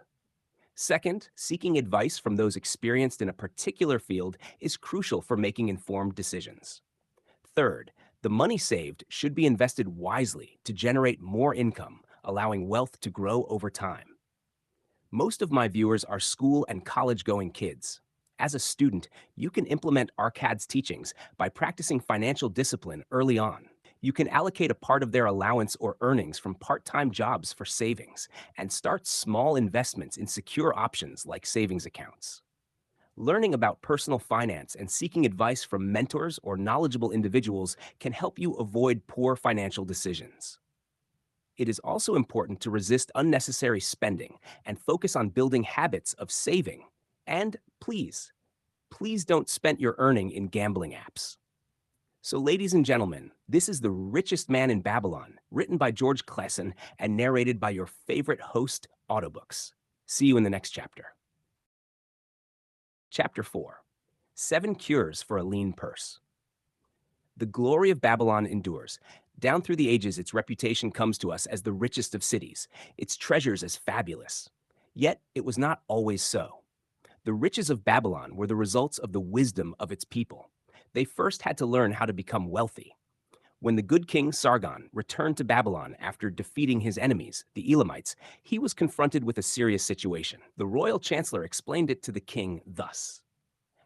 Second, seeking advice from those experienced in a particular field is crucial for making informed decisions. Third, the money saved should be invested wisely to generate more income, allowing wealth to grow over time. Most of my viewers are school and college-going kids. As a student, you can implement Arcad's teachings by practicing financial discipline early on. You can allocate a part of their allowance or earnings from part-time jobs for savings and start small investments in secure options like savings accounts. Learning about personal finance and seeking advice from mentors or knowledgeable individuals can help you avoid poor financial decisions. It is also important to resist unnecessary spending and focus on building habits of saving. And please don't spend your earning in gambling apps. So, ladies and gentlemen, this is The Richest Man in Babylon, written by George Clason and narrated by your favorite host, Autobooks. See you in the next chapter. Chapter 4. 7 Cures for a Lean Purse. The glory of Babylon endures. Down through the ages, its reputation comes to us as the richest of cities, its treasures as fabulous. Yet, it was not always so. The riches of Babylon were the results of the wisdom of its people. They first had to learn how to become wealthy. When the good king Sargon returned to Babylon after defeating his enemies, the Elamites, he was confronted with a serious situation. The royal chancellor explained it to the king thus: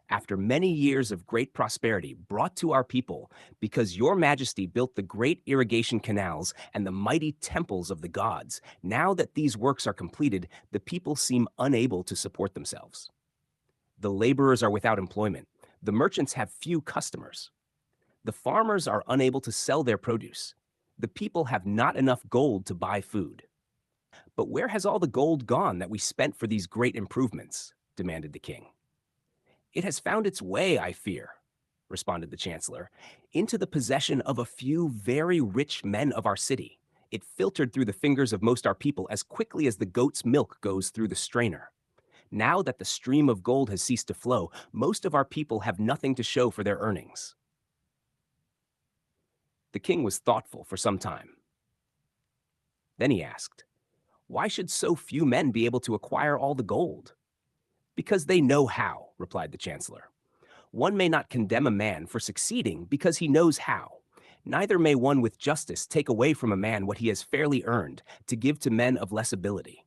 "After many years of great prosperity brought to our people, because your majesty built the great irrigation canals and the mighty temples of the gods, now that these works are completed, the people seem unable to support themselves. The laborers are without employment. The merchants have few customers. The farmers are unable to sell their produce. The people have not enough gold to buy food." "But where has all the gold gone that we spent for these great improvements?" demanded the king. "It has found its way, I fear," replied the chancellor. "It has found its way, I fear," replied the king. "It has found its way, I fear," replied the chancellor. responded the chancellor, into the possession of a few very rich men of our city. It filtered through the fingers of most our people as quickly as the goat's milk goes through the strainer. Now that the stream of gold has ceased to flow, most of our people have nothing to show for their earnings. The king was thoughtful for some time. Then he asked, "Why should so few men be able to acquire all the gold?" "Because they know how," replied the chancellor. "One may not condemn a man for succeeding because he knows how. Neither may one with justice take away from a man what he has fairly earned to give to men of less ability."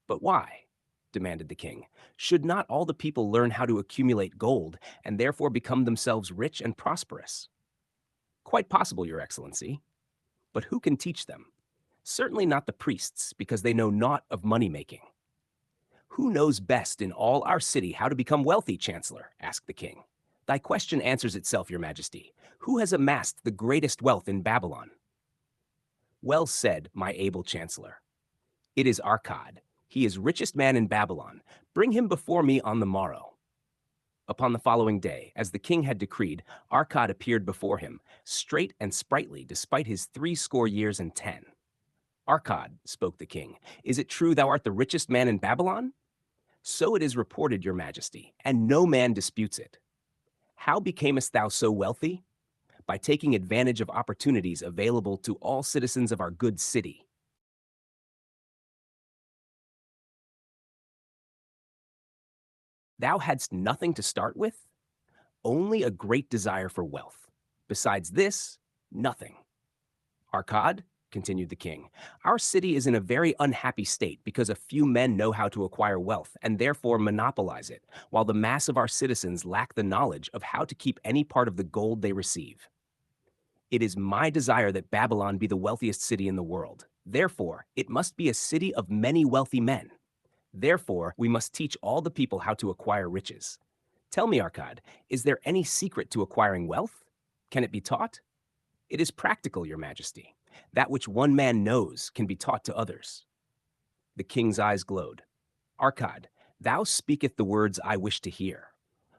"But why?" demanded the king. "Should not all the people learn how to accumulate gold and therefore become themselves rich and prosperous?" "Quite possible, Your Excellency. But who can teach them? Certainly not the priests, because they know naught of money-making." "Who knows best in all our city how to become wealthy, Chancellor?" asked the king. "Thy question answers itself, Your Majesty. Who has amassed the greatest wealth in Babylon?" "Well said, my able Chancellor. It is Arcad. He is richest man in Babylon. Bring him before me on the morrow." Upon the following day, as the king had decreed, Arcad appeared before him, straight and sprightly despite his 80 years. "Arcad," spoke the king, "is it true thou art the richest man in Babylon?" "So it is reported, Your Majesty, and no man disputes it." "How becamest thou so wealthy?" "By taking advantage of opportunities available to all citizens of our good city." "Thou hadst nothing to start with?" "Only a great desire for wealth. Besides this, nothing." "Arcad," continued the king, "our city is in a very unhappy state because a few men know how to acquire wealth and therefore monopolize it, while the mass of our citizens lack the knowledge of how to keep any part of the gold they receive. It is my desire that Babylon be the wealthiest city in the world. Therefore, it must be a city of many wealthy men. Therefore, we must teach all the people how to acquire riches. Tell me, Arcad, is there any secret to acquiring wealth? Can it be taught?" "It is practical, Your Majesty. That which one man knows can be taught to others." The king's eyes glowed. "Arcad, thou speakest the words I wish to hear.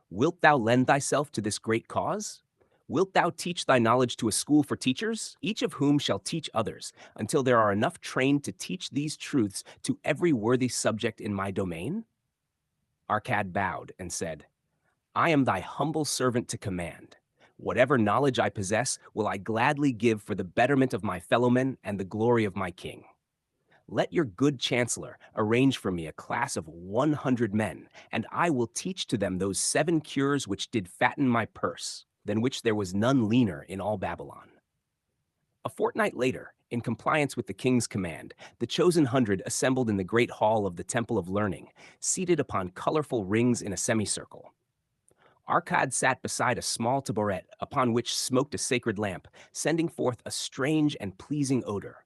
Wilt thou lend thyself to this great cause? Wilt thou teach thy knowledge to a school for teachers, each of whom shall teach others, until there are enough trained to teach these truths to every worthy subject in my domain?" Arcad bowed and said, "I am thy humble servant to command. Whatever knowledge I possess will I gladly give for the betterment of my fellowmen and the glory of my king. Let your good chancellor arrange for me a class of 100 men, and I will teach to them those 7 cures which did fatten my purse, than which there was none leaner in all Babylon." A fortnight later, in compliance with the king's command, the chosen 100 assembled in the great hall of the Temple of Learning, seated upon colorful rings in a semicircle. Arcad sat beside a small taboret upon which smoked a sacred lamp, sending forth a strange and pleasing odor.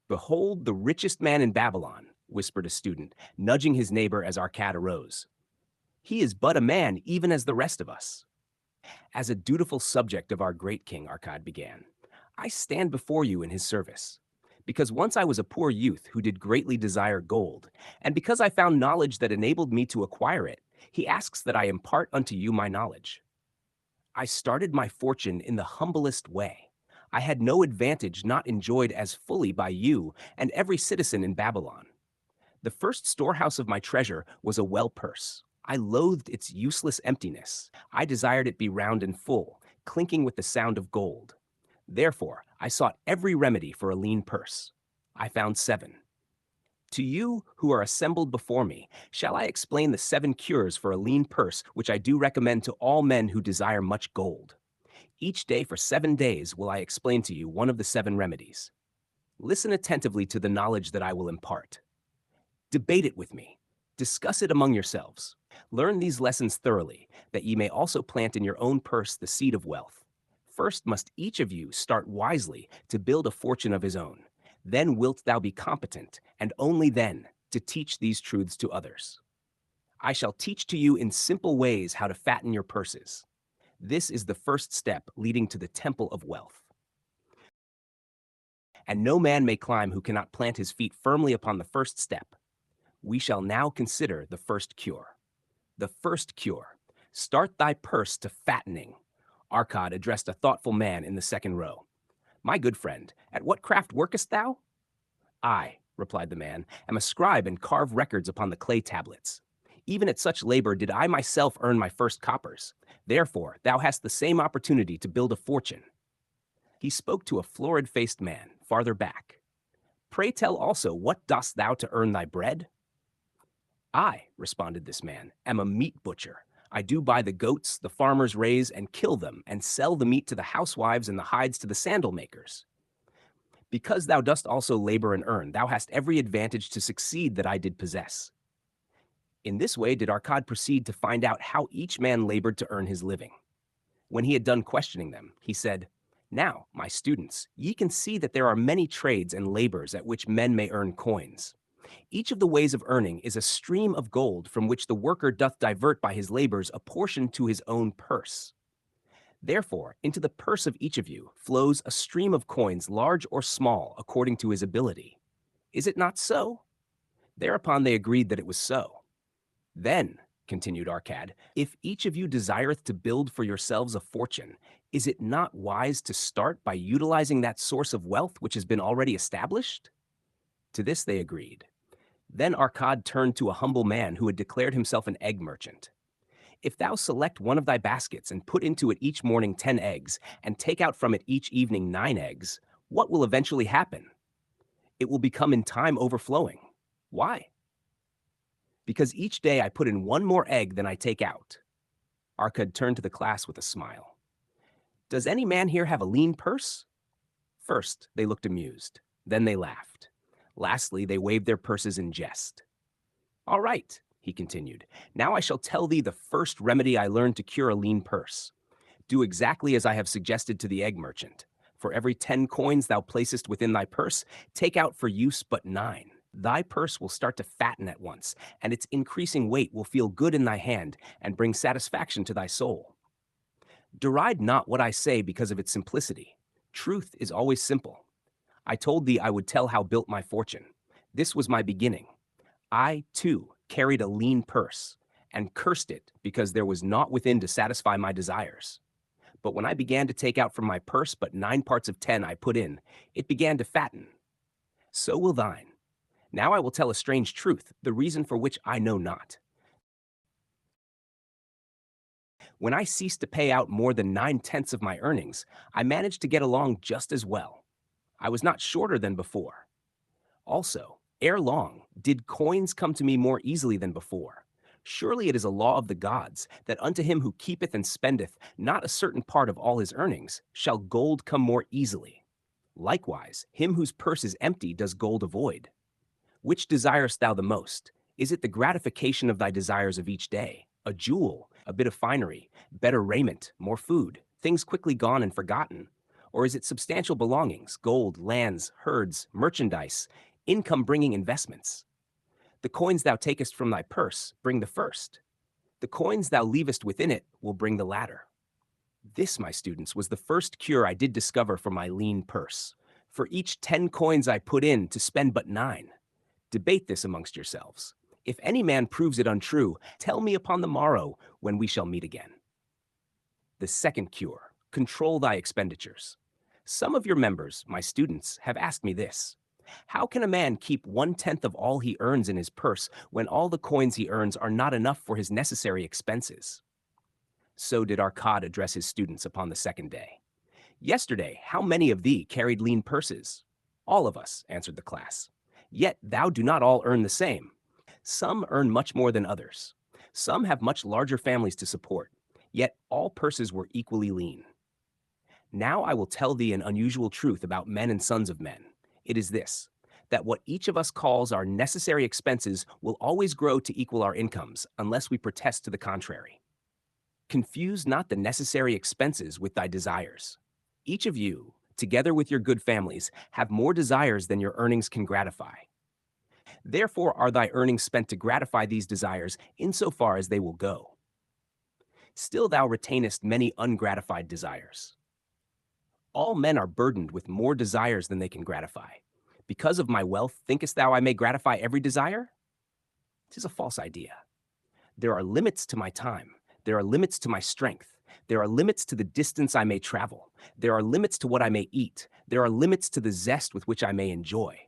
"Behold the richest man in Babylon," whispered a student, nudging his neighbor as Arcad arose. "He is but a man, even as the rest of us." "As a dutiful subject of our great king," Arcad began, "I stand before you in his service. Because once I was a poor youth who did greatly desire gold, and because I found knowledge that enabled me to acquire it, he asks that I impart unto you my knowledge. I started my fortune in the humblest way. I had no advantage not enjoyed as fully by you and every citizen in Babylon. The first storehouse of my treasure was a well purse. I loathed its useless emptiness. I desired it be round and full, clinking with the sound of gold. Therefore, I sought every remedy for a lean purse. I found 7. To you who are assembled before me, shall I explain the 7 cures for a lean purse which I do recommend to all men who desire much gold? Each day for 7 days will I explain to you one of the 7 remedies. Listen attentively to the knowledge that I will impart. Debate it with me. Discuss it among yourselves. Learn these lessons thoroughly, that ye may also plant in your own purse the seed of wealth. First must each of you start wisely to build a fortune of his own. Then wilt thou be competent, and only then, to teach these truths to others. I shall teach to you in simple ways how to fatten your purses. This is the first step leading to the temple of wealth. And no man may climb who cannot plant his feet firmly upon the first step. We shall now consider the first cure. The first cure. Start thy purse to fattening. Arcad addressed a thoughtful man in the second row. My good friend, at what craft workest thou? I, replied the man, am a scribe and carve records upon the clay tablets. Even at such labor did I myself earn my first coppers. Therefore, thou hast the same opportunity to build a fortune. He spoke to a florid-faced man, farther back. Pray tell also, what dost thou to earn thy bread? I, responded this man, am a meat butcher. I do buy the goats the farmers raise and kill them, and sell the meat to the housewives and the hides to the sandal makers. Because thou dost also labor and earn, thou hast every advantage to succeed that I did possess. In this way did Arcad proceed to find out how each man labored to earn his living. When he had done questioning them, he said, Now, my students, ye can see that there are many trades and labors at which men may earn coins. Each of the ways of earning is a stream of gold from which the worker doth divert by his labors a portion to his own purse. Therefore, into the purse of each of you flows a stream of coins, large or small, according to his ability. Is it not so? Thereupon they agreed that it was so. Then, continued Arcad, if each of you desireth to build for yourselves a fortune, is it not wise to start by utilizing that source of wealth which has been already established? To this they agreed. Then Arcad turned to a humble man who had declared himself an egg merchant. If thou select one of thy baskets and put into it each morning 10 eggs, and take out from it each evening 9 eggs, what will eventually happen? It will become in time overflowing. Why? Because each day I put in one more egg than I take out. Arcad turned to the class with a smile. Does any man here have a lean purse? First, they looked amused. Then they laughed. Lastly, they waved their purses in jest. All right, he continued. Now I shall tell thee the first remedy I learned to cure a lean purse. Do exactly as I have suggested to the egg merchant. For every 10 coins thou placest within thy purse, take out for use but 9. Thy purse will start to fatten at once, and its increasing weight will feel good in thy hand and bring satisfaction to thy soul. Deride not what I say because of its simplicity. Truth is always simple. I told thee I would tell how built my fortune. This was my beginning. I, too, carried a lean purse, and cursed it because there was naught within to satisfy my desires. But when I began to take out from my purse but 9 parts of 10 I put in, it began to fatten. So will thine. Now I will tell a strange truth, the reason for which I know not. When I ceased to pay out more than 9/10 of my earnings, I managed to get along just as well. I was not shorter than before. Also, ere long, did coins come to me more easily than before. Surely it is a law of the gods, that unto him who keepeth and spendeth not a certain part of all his earnings, shall gold come more easily. Likewise, him whose purse is empty does gold avoid. Which desirest thou the most? Is it the gratification of thy desires of each day, a jewel, a bit of finery, better raiment, more food, things quickly gone and forgotten? Or is it substantial belongings, gold, lands, herds, merchandise, income-bringing investments? The coins thou takest from thy purse bring the first. The coins thou leavest within it will bring the latter. This, my students, was the first cure I did discover for my lean purse. For each 10 coins I put in to spend but 9. Debate this amongst yourselves. If any man proves it untrue, tell me upon the morrow when we shall meet again. The second cure, control thy expenditures. Some of your members, my students, have asked me this. How can a man keep 1/10 of all he earns in his purse when all the coins he earns are not enough for his necessary expenses? So did Arcad address his students upon the second day. Yesterday, how many of thee carried lean purses? All of us, answered the class. Yet thou do not all earn the same. Some earn much more than others. Some have much larger families to support. Yet all purses were equally lean. Now I will tell thee an unusual truth about men and sons of men. It is this, that what each of us calls our necessary expenses will always grow to equal our incomes, unless we protest to the contrary. Confuse not the necessary expenses with thy desires. Each of you, together with your good families, have more desires than your earnings can gratify. Therefore are thy earnings spent to gratify these desires insofar as they will go. Still thou retainest many ungratified desires. All men are burdened with more desires than they can gratify. Because of my wealth, thinkest thou I may gratify every desire? 'Tis a false idea. There are limits to my time. There are limits to my strength. There are limits to the distance I may travel. There are limits to what I may eat. There are limits to the zest with which I may enjoy.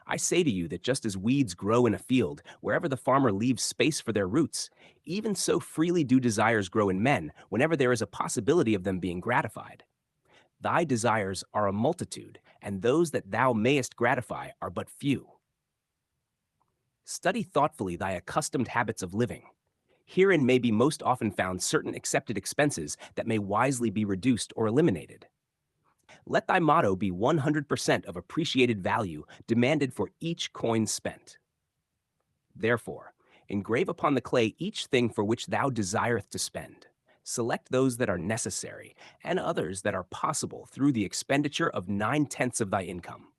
I say to you that just as weeds grow in a field, wherever the farmer leaves space for their roots, even so freely do desires grow in men whenever there is a possibility of them being gratified. Thy desires are a multitude, and those that thou mayest gratify are but few. Study thoughtfully thy accustomed habits of living. Herein may be most often found certain accepted expenses that may wisely be reduced or eliminated. Let thy motto be 100% of appreciated value demanded for each coin spent. Therefore, engrave upon the clay each thing for which thou desireth to spend. Select those that are necessary, and others that are possible through the expenditure of 9/10 of thy income.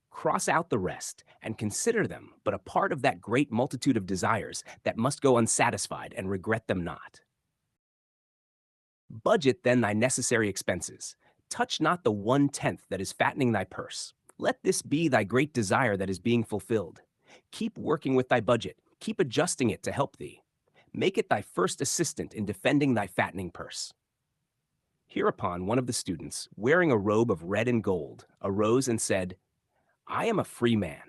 Cross out the rest, and consider them but a part of that great multitude of desires that must go unsatisfied, and regret them not. Budget then thy necessary expenses. Touch not the 1/10 that is fattening thy purse. Let this be thy great desire that is being fulfilled. Keep working with thy budget. Keep adjusting it to help thee. Make it thy first assistant in defending thy fattening purse. Hereupon one of the students, wearing a robe of red and gold, arose and said, I am a free man.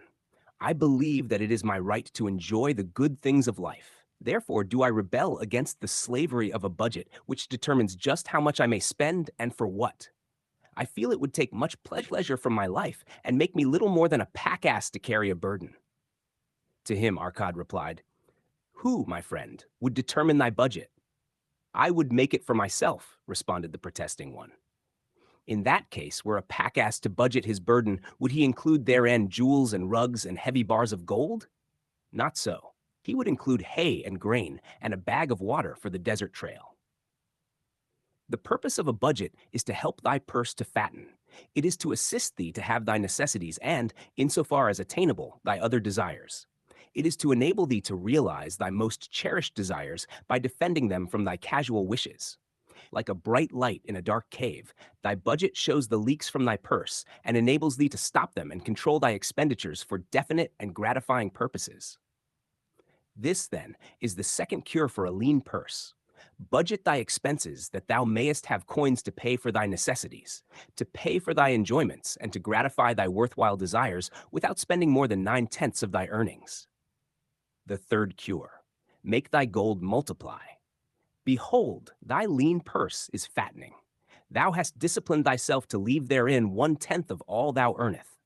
I believe that it is my right to enjoy the good things of life. Therefore do I rebel against the slavery of a budget which determines just how much I may spend and for what. I feel it would take much pleasure from my life and make me little more than a pack-ass to carry a burden. To him Arcad replied, Who, my friend, would determine thy budget? I would make it for myself, responded the protesting one. In that case, were a pack-ass to budget his burden, would he include therein jewels and rugs and heavy bars of gold? Not so. He would include hay and grain and a bag of water for the desert trail. The purpose of a budget is to help thy purse to fatten. It is to assist thee to have thy necessities and, insofar as attainable, thy other desires. It is to enable thee to realize thy most cherished desires by defending them from thy casual wishes. Like a bright light in a dark cave, thy budget shows the leaks from thy purse and enables thee to stop them and control thy expenditures for definite and gratifying purposes. This, then, is the second cure for a lean purse. Budget thy expenses that thou mayest have coins to pay for thy necessities, to pay for thy enjoyments, and to gratify thy worthwhile desires without spending more than 9/10 of thy earnings. The third cure, make thy gold multiply. Behold, thy lean purse is fattening. Thou hast disciplined thyself to leave therein 1/10 of all thou earneth.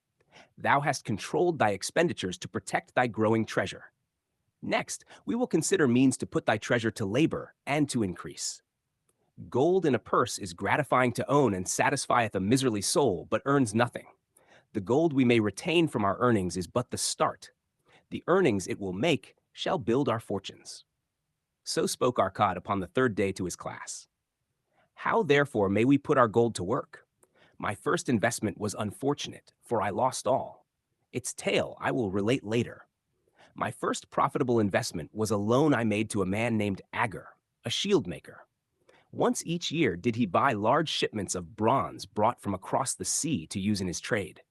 Thou hast controlled thy expenditures to protect thy growing treasure. Next, we will consider means to put thy treasure to labor and to increase. Gold in a purse is gratifying to own and satisfieth a miserly soul, but earns nothing. The gold we may retain from our earnings is but the start. The earnings it will make shall build our fortunes. So spoke Arcad upon the third day to his class. How therefore may we put our gold to work? My first investment was unfortunate, for I lost all. Its tale I will relate later. My first profitable investment was a loan I made to a man named Agur, a shield maker. Once each year did he buy large shipments of bronze brought from across the sea to use in his trade.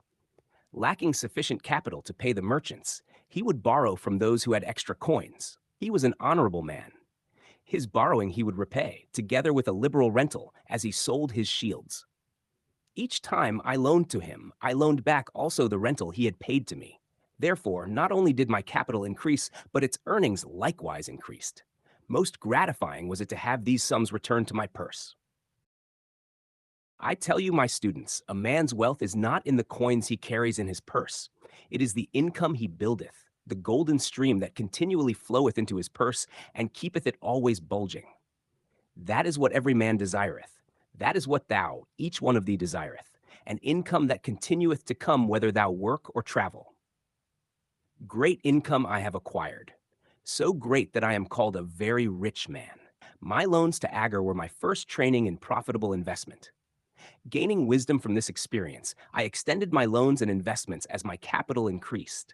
Lacking sufficient capital to pay the merchants, he would borrow from those who had extra coins. He was an honorable man. His borrowing he would repay, together with a liberal rental, as he sold his shields. Each time I loaned to him, I loaned back also the rental he had paid to me. Therefore, not only did my capital increase, but its earnings likewise increased. Most gratifying was it to have these sums returned to my purse. I tell you, my students, a man's wealth is not in the coins he carries in his purse. It is the income he buildeth, the golden stream that continually floweth into his purse and keepeth it always bulging. That is what every man desireth. That is what thou, each one of thee, desireth, an income that continueth to come whether thou work or travel. Great income I have acquired, so great that I am called a very rich man. My loans to Agur were my first training in profitable investment. Gaining wisdom from this experience, I extended my loans and investments as my capital increased.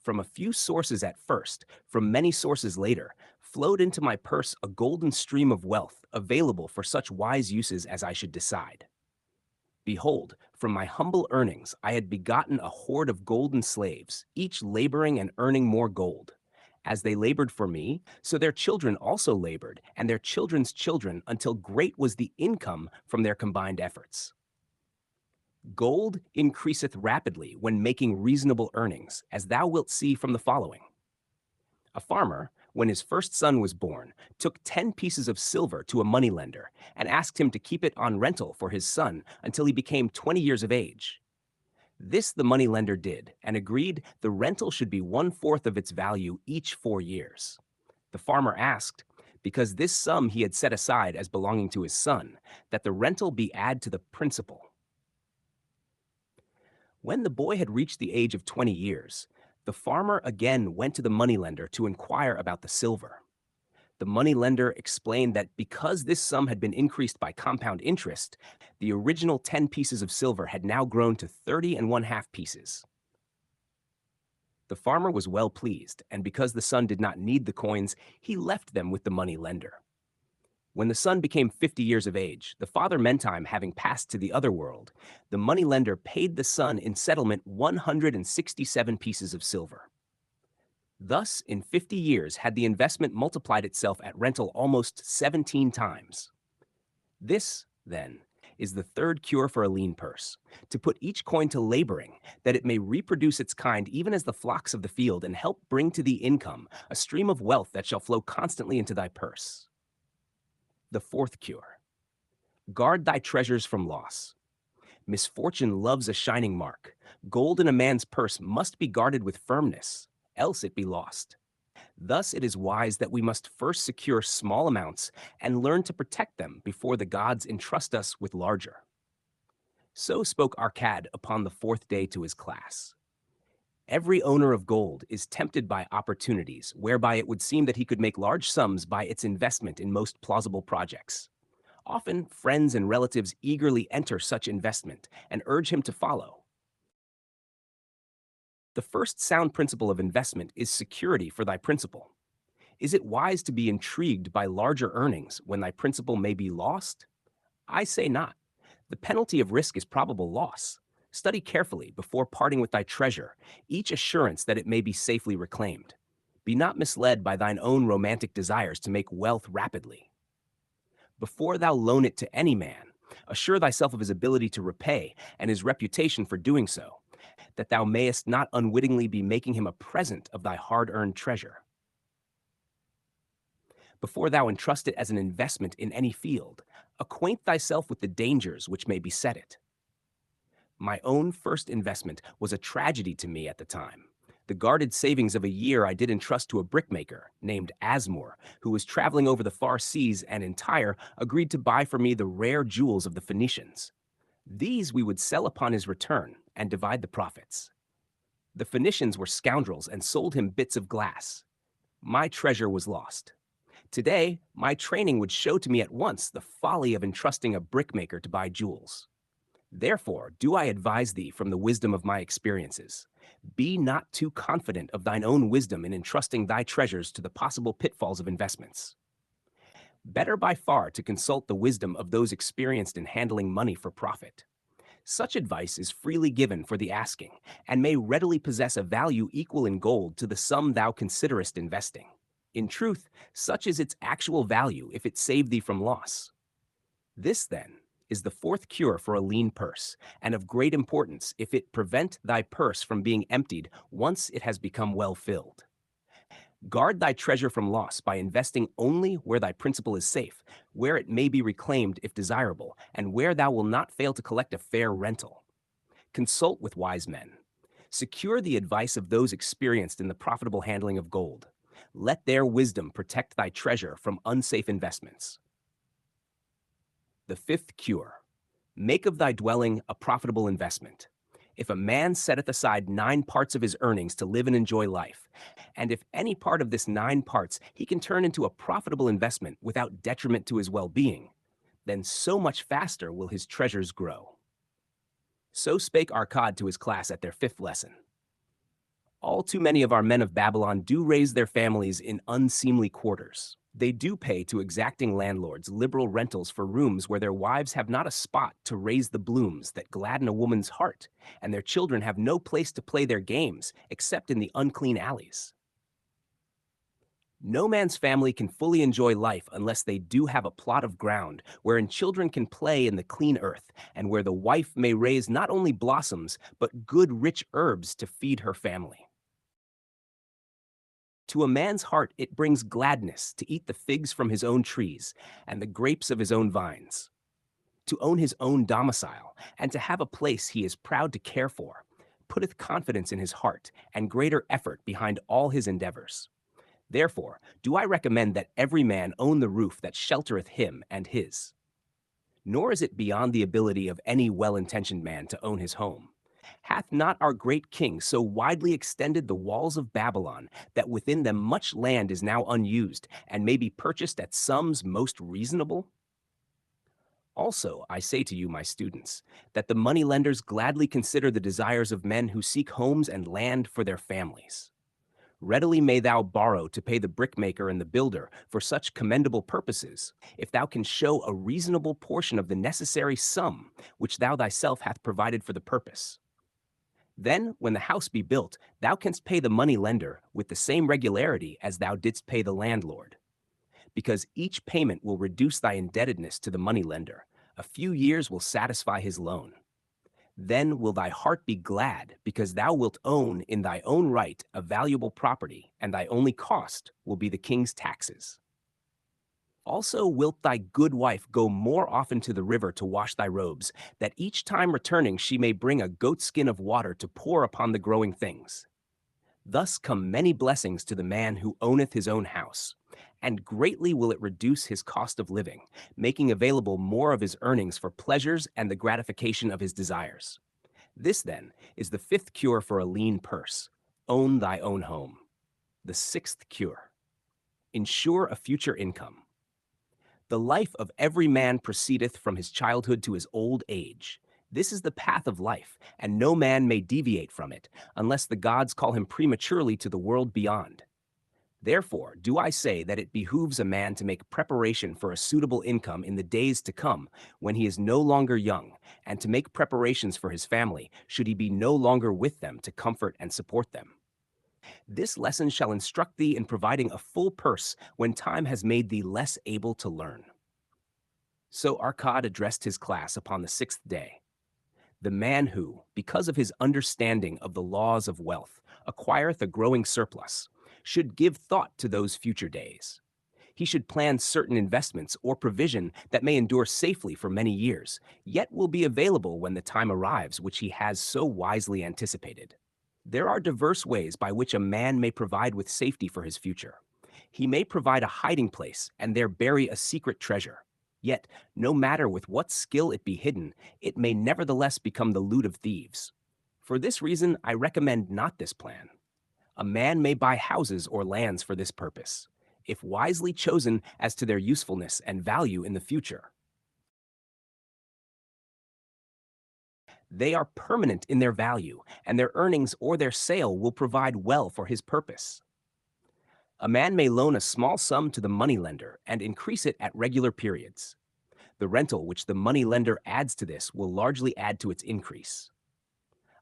From a few sources at first, from many sources later, flowed into my purse a golden stream of wealth available for such wise uses as I should decide. Behold, from my humble earnings I had begotten a horde of golden slaves, each laboring and earning more gold. As they labored for me, so their children also labored, and their children's children, until great was the income from their combined efforts. Gold increaseth rapidly when making reasonable earnings, as thou wilt see from the following. A farmer, when his first son was born, took 10 pieces of silver to a moneylender and asked him to keep it on rental for his son until he became 20 years of age. This the moneylender did, and agreed the rental should be 1/4 of its value each 4 years. The farmer asked, because this sum he had set aside as belonging to his son, that the rental be add to the principal. When the boy had reached the age of 20 years, the farmer again went to the moneylender to inquire about the silver. The moneylender explained that because this sum had been increased by compound interest, the original 10 pieces of silver had now grown to 30 and 1/2 pieces. The farmer was well pleased, and because the son did not need the coins, he left them with the moneylender. When the son became 50 years of age, the father Mentime having passed to the other world, the moneylender paid the son in settlement 167 pieces of silver. Thus, in 50 years, had the investment multiplied itself at rental almost 17 times. This, then, is the third cure for a lean purse, to put each coin to laboring, that it may reproduce its kind even as the flocks of the field, and help bring to thee income, a stream of wealth that shall flow constantly into thy purse. The fourth cure. Guard thy treasures from loss. Misfortune loves a shining mark. Gold in a man's purse must be guarded with firmness, else it be lost. Thus it is wise that we must first secure small amounts and learn to protect them before the gods entrust us with larger. So spoke Arcad upon the 4th day to his class. Every owner of gold is tempted by opportunities whereby it would seem that he could make large sums by its investment in most plausible projects. Often, friends and relatives eagerly enter such investment and urge him to follow. The first sound principle of investment is security for thy principal. Is it wise to be intrigued by larger earnings when thy principal may be lost? I say not. The penalty of risk is probable loss. Study carefully before parting with thy treasure, each assurance that it may be safely reclaimed. Be not misled by thine own romantic desires to make wealth rapidly. Before thou loan it to any man, assure thyself of his ability to repay and his reputation for doing so, that thou mayest not unwittingly be making him a present of thy hard-earned treasure. Before thou entrust it as an investment in any field, acquaint thyself with the dangers which may beset it. My own first investment was a tragedy to me at the time. The guarded savings of a year I did entrust to a brickmaker named Asmore, who was traveling over the far seas and in Tyre agreed to buy for me the rare jewels of the Phoenicians. These we would sell upon his return and divide the profits. The Phoenicians were scoundrels and sold him bits of glass. My treasure was lost. Today, my training would show to me at once the folly of entrusting a brickmaker to buy jewels. Therefore, do I advise thee from the wisdom of my experiences. Be not too confident of thine own wisdom in entrusting thy treasures to the possible pitfalls of investments. Better by far to consult the wisdom of those experienced in handling money for profit. Such advice is freely given for the asking, and may readily possess a value equal in gold to the sum thou considerest investing. In truth, such is its actual value if it save thee from loss. This, then, is the fourth cure for a lean purse, and of great importance if it prevent thy purse from being emptied once it has become well filled. Guard thy treasure from loss by investing only where thy principal is safe, where it may be reclaimed if desirable, and where thou wilt not fail to collect a fair rental. Consult with wise men. Secure the advice of those experienced in the profitable handling of gold. Let their wisdom protect thy treasure from unsafe investments. The fifth cure. Make of thy dwelling a profitable investment. If a man setteth aside 9 parts of his earnings to live and enjoy life, and if any part of this 9 parts he can turn into a profitable investment without detriment to his well-being, then so much faster will his treasures grow. So spake Arcad to his class at their 5th lesson. All too many of our men of Babylon do raise their families in unseemly quarters. They do pay to exacting landlords liberal rentals for rooms where their wives have not a spot to raise the blooms that gladden a woman's heart, and their children have no place to play their games except in the unclean alleys. No man's family can fully enjoy life unless they do have a plot of ground wherein children can play in the clean earth, and where the wife may raise not only blossoms, but good rich herbs to feed her family. To a man's heart it brings gladness to eat the figs from his own trees, and the grapes of his own vines. To own his own domicile, and to have a place he is proud to care for, putteth confidence in his heart, and greater effort behind all his endeavors. Therefore, do I recommend that every man own the roof that sheltereth him and his. Nor is it beyond the ability of any well-intentioned man to own his home. Hath not our great king so widely extended the walls of Babylon that within them much land is now unused, and may be purchased at sums most reasonable? Also, I say to you, my students, that the moneylenders gladly consider the desires of men who seek homes and land for their families. Readily may thou borrow to pay the brickmaker and the builder for such commendable purposes, if thou can show a reasonable portion of the necessary sum which thou thyself hath provided for the purpose. Then, when the house be built, thou canst pay the money lender with the same regularity as thou didst pay the landlord, because each payment will reduce thy indebtedness to the money lender. A few years will satisfy his loan. Then will thy heart be glad, because thou wilt own in thy own right a valuable property, and thy only cost will be the king's taxes. Also wilt thy good wife go more often to the river to wash thy robes, that each time returning she may bring a goatskin of water to pour upon the growing things. Thus come many blessings to the man who owneth his own house, and greatly will it reduce his cost of living, making available more of his earnings for pleasures and the gratification of his desires. This, then, is the fifth cure for a lean purse: own thy own home. The sixth cure: ensure a future income. The life of every man proceedeth from his childhood to his old age. This is the path of life, and no man may deviate from it, unless the gods call him prematurely to the world beyond. Therefore, do I say that it behooves a man to make preparation for a suitable income in the days to come, when he is no longer young, and to make preparations for his family, should he be no longer with them to comfort and support them. This lesson shall instruct thee in providing a full purse when time has made thee less able to learn. So Arcad addressed his class upon the sixth day. The man who, because of his understanding of the laws of wealth, acquireth a growing surplus, should give thought to those future days. He should plan certain investments or provision that may endure safely for many years, yet will be available when the time arrives which he has so wisely anticipated. There are diverse ways by which a man may provide with safety for his future. He may provide a hiding place and there bury a secret treasure. Yet, no matter with what skill it be hidden, it may nevertheless become the loot of thieves. For this reason, I recommend not this plan. A man may buy houses or lands for this purpose, if wisely chosen as to their usefulness and value in the future. They are permanent in their value, and their earnings or their sale will provide well for his purpose. A man may loan a small sum to the moneylender and increase it at regular periods. The rental which the moneylender adds to this will largely add to its increase.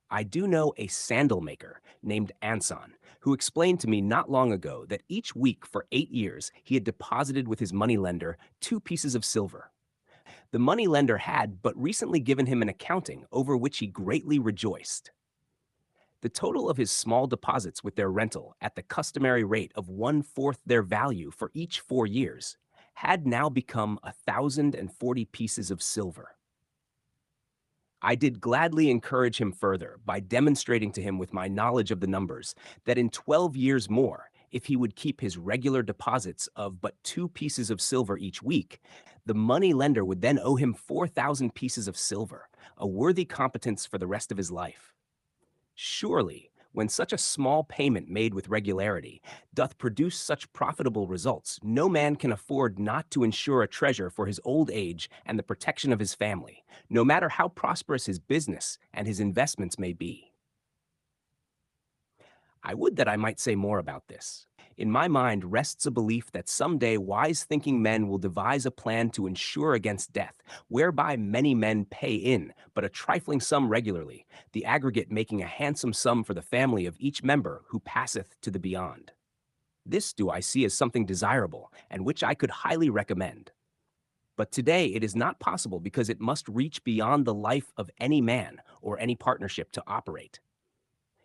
I do know a sandal maker named Anson, who explained to me not long ago that each week for 8 years he had deposited with his moneylender 2 pieces of silver. The moneylender had but recently given him an accounting over which he greatly rejoiced. The total of his small deposits with their rental at the customary rate of 1/4 their value for each 4 years had now become 1,040 pieces of silver. I did gladly encourage him further by demonstrating to him with my knowledge of the numbers that in 12 years more, if he would keep his regular deposits of but 2 pieces of silver each week, the money lender would then owe him 4,000 pieces of silver, a worthy competence for the rest of his life. Surely, when such a small payment made with regularity doth produce such profitable results, no man can afford not to insure a treasure for his old age and the protection of his family, no matter how prosperous his business and his investments may be. I would that I might say more about this. In my mind rests a belief that someday wise thinking men will devise a plan to insure against death, whereby many men pay in but a trifling sum regularly, the aggregate making a handsome sum for the family of each member who passeth to the beyond. This do I see as something desirable and which I could highly recommend. But today it is not possible because it must reach beyond the life of any man or any partnership to operate.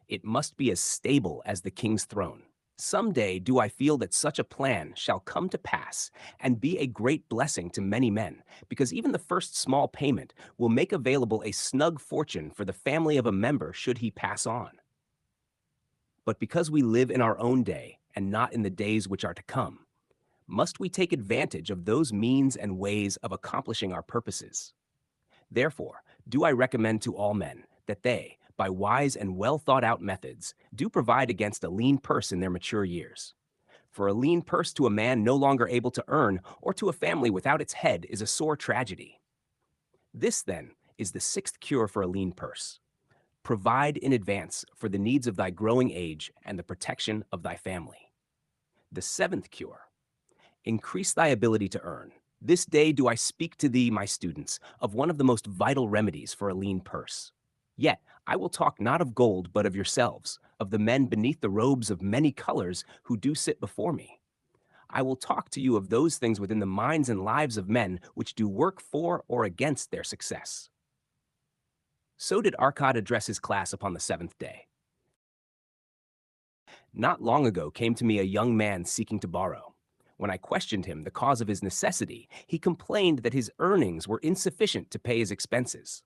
It must be as stable as the king's throne. Someday do I feel that such a plan shall come to pass and be a great blessing to many men, because even the first small payment will make available a snug fortune for the family of a member should he pass on. But because we live in our own day and not in the days which are to come, must we take advantage of those means and ways of accomplishing our purposes. Therefore, do I recommend to all men that they, by wise and well thought out methods, do provide against a lean purse in their mature years. For a lean purse to a man no longer able to earn, or to a family without its head, is a sore tragedy. This, then, is the sixth cure for a lean purse. Provide in advance for the needs of thy growing age and the protection of thy family. The seventh cure. Increase thy ability to earn. This day do I speak to thee, my students, of one of the most vital remedies for a lean purse. Yet I will talk not of gold, but of yourselves, of the men beneath the robes of many colors who do sit before me. I will talk to you of those things within the minds and lives of men which do work for or against their success. So did Arcad address his class upon the seventh day. Not long ago came to me a young man seeking to borrow. When I questioned him the cause of his necessity, he complained that his earnings were insufficient to pay his expenses.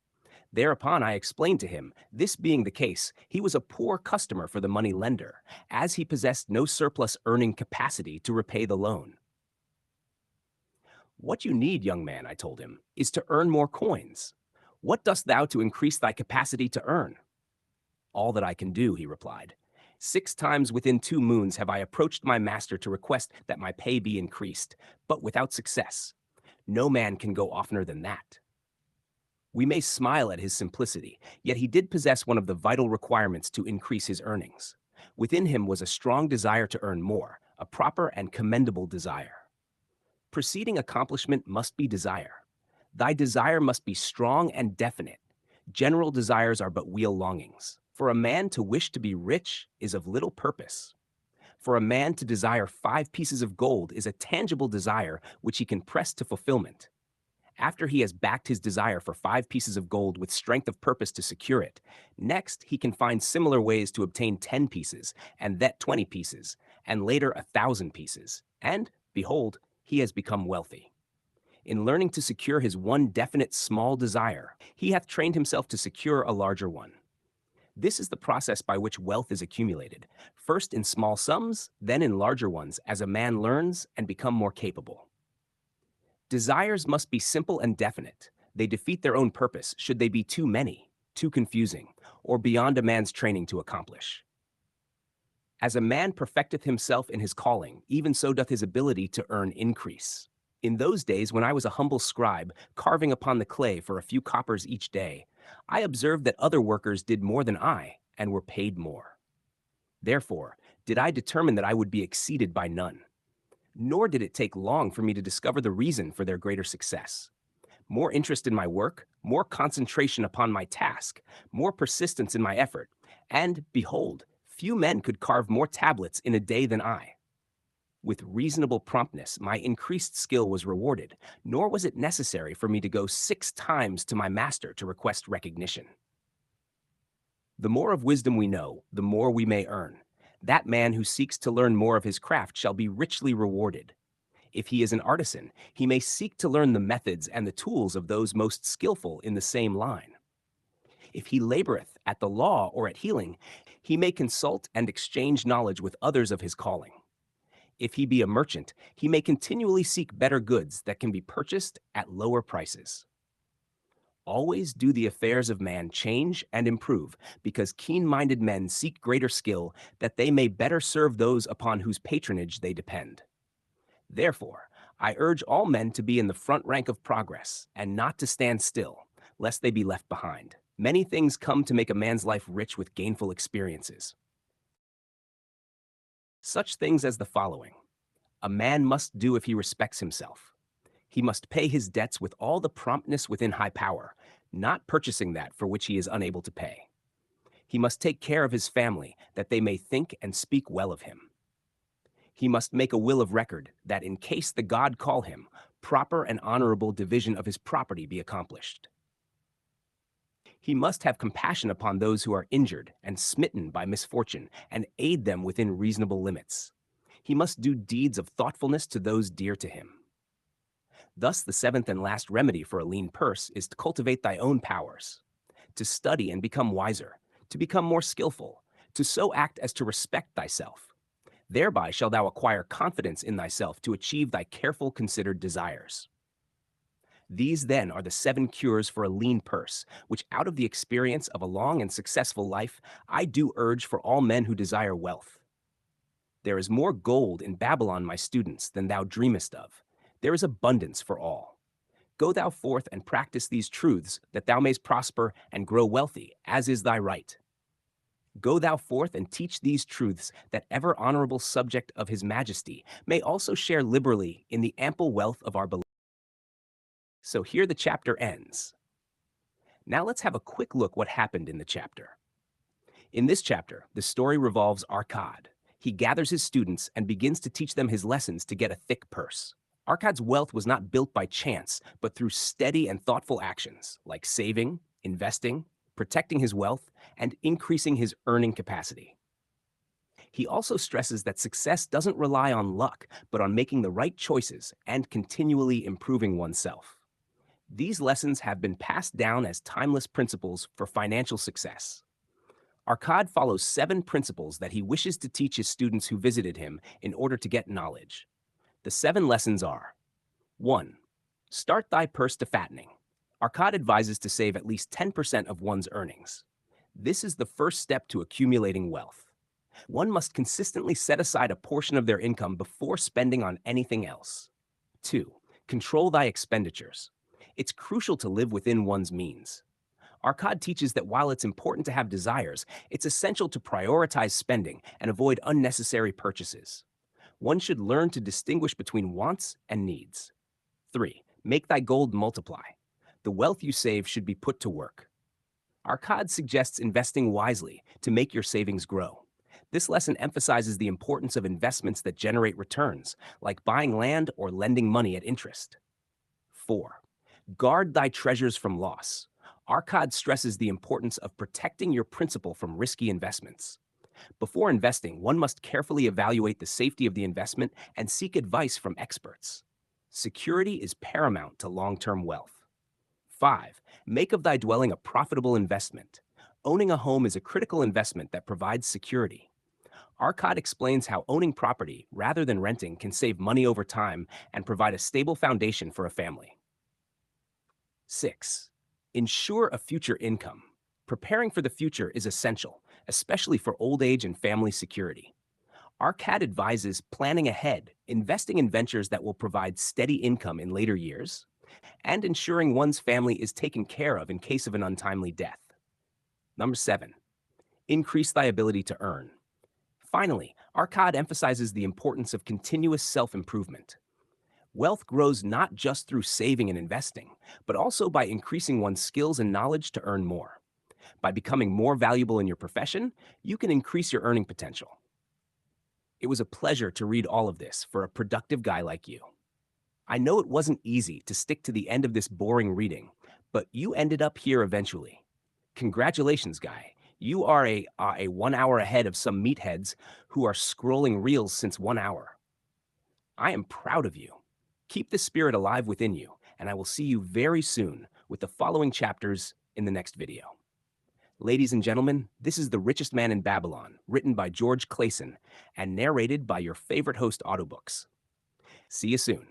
Thereupon I explained to him, this being the case, he was a poor customer for the money lender, as he possessed no surplus earning capacity to repay the loan. What you need, young man, I told him, is to earn more coins. What dost thou to increase thy capacity to earn? All that I can do, he replied. 6 times within 2 moons have I approached my master to request that my pay be increased, but without success. No man can go oftener than that. We may smile at his simplicity, yet he did possess one of the vital requirements to increase his earnings. Within him was a strong desire to earn more, a proper and commendable desire. Preceding accomplishment must be desire. Thy desire must be strong and definite. General desires are but weal longings. For a man to wish to be rich is of little purpose. For a man to desire 5 pieces of gold is a tangible desire which he can press to fulfillment. After he has backed his desire for 5 pieces of gold with strength of purpose to secure it, next he can find similar ways to obtain 10 pieces, and that 20 pieces, and later 1,000 pieces. And, behold, he has become wealthy. In learning to secure his one definite small desire, he hath trained himself to secure a larger one. This is the process by which wealth is accumulated, first in small sums, then in larger ones, as a man learns and become more capable. Desires must be simple and definite. They defeat their own purpose should they be too many, too confusing, or beyond a man's training to accomplish. As a man perfecteth himself in his calling, even so doth his ability to earn increase. In those days, when I was a humble scribe, carving upon the clay for a few coppers each day, I observed that other workers did more than I, and were paid more. Therefore, did I determine that I would be exceeded by none. Nor did it take long for me to discover the reason for their greater success. More interest in my work, more concentration upon my task, more persistence in my effort, and, behold, few men could carve more tablets in a day than I. With reasonable promptness, my increased skill was rewarded, nor was it necessary for me to go 6 times to my master to request recognition. The more of wisdom we know, the more we may earn. That man who seeks to learn more of his craft shall be richly rewarded. If he is an artisan, he may seek to learn the methods and the tools of those most skillful in the same line. If he laboreth at the law or at healing, he may consult and exchange knowledge with others of his calling. If he be a merchant, he may continually seek better goods that can be purchased at lower prices. Always do the affairs of man change and improve, because keen-minded men seek greater skill, that they may better serve those upon whose patronage they depend. Therefore, I urge all men to be in the front rank of progress, and not to stand still, lest they be left behind. Many things come to make a man's life rich with gainful experiences. Such things as the following. A man must do if he respects himself. He must pay his debts with all the promptness within high power, not purchasing that for which he is unable to pay. He must take care of his family, that they may think and speak well of him. He must make a will of record that, in case the god call him, proper and honorable division of his property be accomplished. He must have compassion upon those who are injured and smitten by misfortune, and aid them within reasonable limits. He must do deeds of thoughtfulness to those dear to him. Thus, the seventh and last remedy for a lean purse is to cultivate thy own powers, to study and become wiser, to become more skillful, to so act as to respect thyself. Thereby shalt thou acquire confidence in thyself to achieve thy careful considered desires. These, then, are the 7 cures for a lean purse, which out of the experience of a long and successful life, I do urge for all men who desire wealth. There is more gold in Babylon, my students, than thou dreamest of. There is abundance for all. Go thou forth and practice these truths, that thou mayst prosper and grow wealthy, as is thy right. Go thou forth and teach these truths, that ever honorable subject of his majesty may also share liberally in the ample wealth of our beloved. So here the chapter ends. Now let's have a quick look what happened in the chapter. In this chapter, the story revolves Arkad. He gathers his students and begins to teach them his lessons to get a thick purse. Arkad's wealth was not built by chance, but through steady and thoughtful actions, like saving, investing, protecting his wealth, and increasing his earning capacity. He also stresses that success doesn't rely on luck, but on making the right choices and continually improving oneself. These lessons have been passed down as timeless principles for financial success. Arkad follows 7 principles that he wishes to teach his students who visited him in order to get knowledge. The 7 lessons are: 1. Start thy purse to fattening. Arkad advises to save at least 10% of one's earnings. This is the first step to accumulating wealth. One must consistently set aside a portion of their income before spending on anything else. 2. Control thy expenditures. It's crucial to live within one's means. Arkad teaches that while it's important to have desires, it's essential to prioritize spending and avoid unnecessary purchases. One should learn to distinguish between wants and needs. 3. Make thy gold multiply. The wealth you save should be put to work. Arkad suggests investing wisely to make your savings grow. This lesson emphasizes the importance of investments that generate returns, like buying land or lending money at interest. 4. Guard thy treasures from loss. Arkad stresses the importance of protecting your principal from risky investments. Before investing, one must carefully evaluate the safety of the investment and seek advice from experts. Security is paramount to long-term wealth. 5. Make of thy dwelling a profitable investment. Owning a home is a critical investment that provides security. Arkad explains how owning property rather than renting can save money over time and provide a stable foundation for a family. 6. Ensure a future income. Preparing for the future is essential, especially for old age and family security. Arkad advises planning ahead, investing in ventures that will provide steady income in later years, and ensuring one's family is taken care of in case of an untimely death. Number 7. Increase thy ability to earn. Finally, Arkad emphasizes the importance of continuous self-improvement. Wealth grows not just through saving and investing, but also by increasing one's skills and knowledge to earn more. By becoming more valuable in your profession, you can increase your earning potential. It was a pleasure to read all of this for a productive guy like you. I know it wasn't easy to stick to the end of this boring reading, but you ended up here eventually. Congratulations, guy. You are a 1 hour ahead of some meatheads who are scrolling reels since 1 hour. I am proud of you. Keep the spirit alive within you, and I will see you very soon with the following chapters in the next video. Ladies and gentlemen, this is The Richest Man in Babylon, written by George Clason and narrated by your favorite host, Autobooks. See you soon.